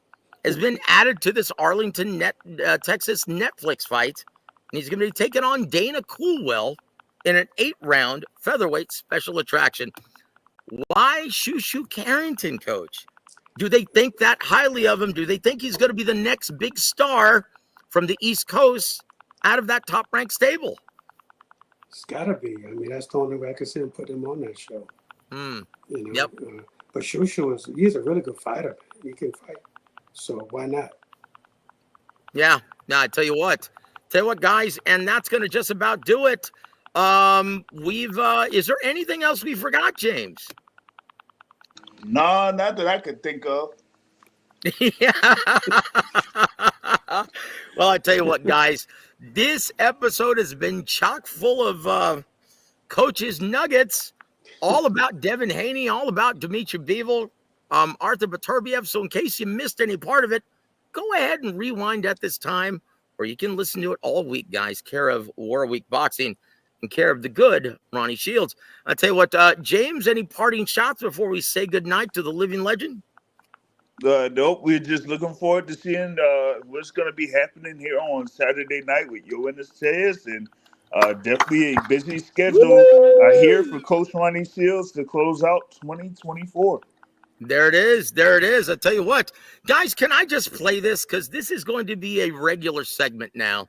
has been added to this Arlington, Texas Netflix fight. And he's going to be taking on Dana Coolwell in an 8-round featherweight special attraction. Why Shushu Carrington, Coach? Do they think that highly of him? Do they think he's going to be the next big star from the East Coast out of that top-ranked stable? It's got to be. I mean, that's the only way I can see him put him on that show. Yep. But Shushu he's a really good fighter. He can fight. So why not? Yeah. Now, I tell you what, guys, and that's going to just about do it. Is there anything else we forgot, James? No, not that I could think of. Yeah. Well, I tell you what, guys, this episode has been chock full of coaches' nuggets, all about Devin Haney, all about Dimitri Bivol, Arthur Beterbiev. So in case you missed any part of it, go ahead and rewind at this time, or you can listen to it all week, guys, care of War Week Boxing and care of the good Ronnie Shields. I tell you what, James, any parting shots before we say goodnight to the living legend? Nope. We're just looking forward to seeing what's going to be happening here on Saturday night with Yo and the Says, and definitely a busy schedule here for Coach Ronnie Shields to close out 2024. There it is. There it is. I tell you what, guys, can I just play this? Because this is going to be a regular segment now.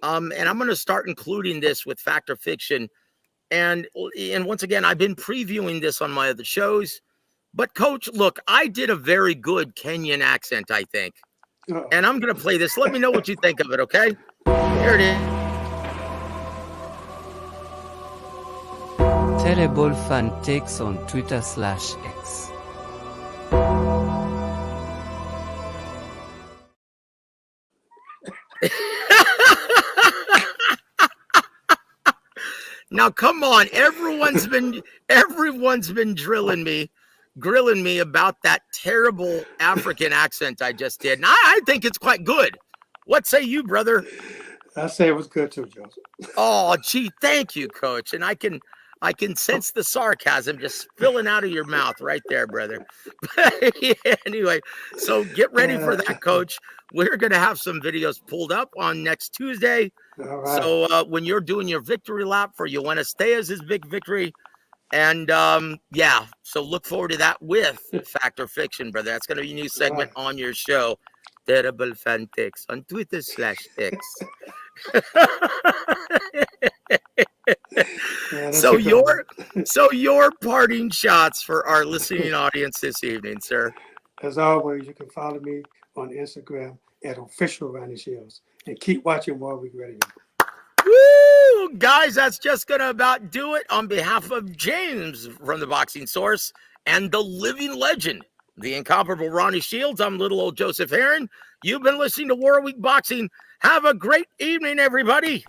And I'm going to start including this with Fact or Fiction. And once again, I've been previewing this on my other shows. But, Coach, look, I did a very good Kenyan accent, I think. And I'm going to play this. Let me know what you think of it, okay? Here it is. Terrible fan takes on Twitter/X. Now, come on. Everyone's been grilling me about that terrible African accent I just did. And I think it's quite good. What say you, brother? I say it was good too, Joseph. Oh, gee, thank you, Coach. And I can sense the sarcasm just spilling out of your mouth right there, brother. Anyway, so get ready for that, Coach. We're going to have some videos pulled up on next Tuesday. All right. So when you're doing your victory lap for Yoenis big victory, and so look forward to that with Fact or Fiction, brother. That's going to be a new segment on your show, Terrible Fan Takes on Twitter/X. So your parting shots for our listening audience this evening, sir. As always, you can follow me on Instagram at official Ronnie Shields, and keep watching War Week Radio. Woo! Guys, that's just going to about do it. On behalf of James from the Boxing Source and the living legend, the incomparable Ronnie Shields, I'm little old Joseph Heron. You've been listening to War Week Boxing. Have a great evening, everybody.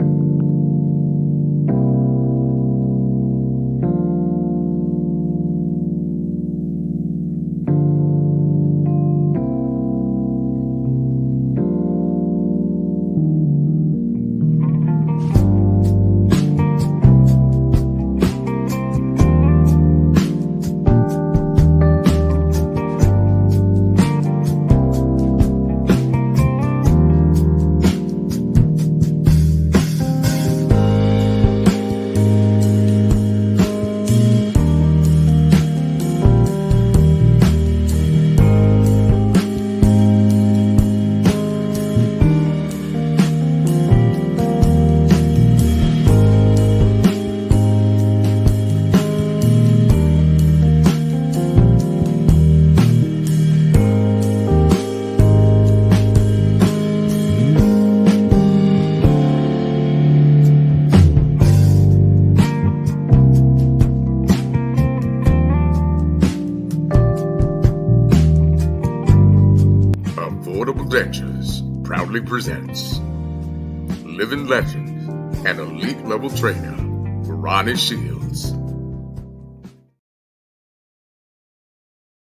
Dentures proudly presents living legend and elite level trainer Ronnie Shields.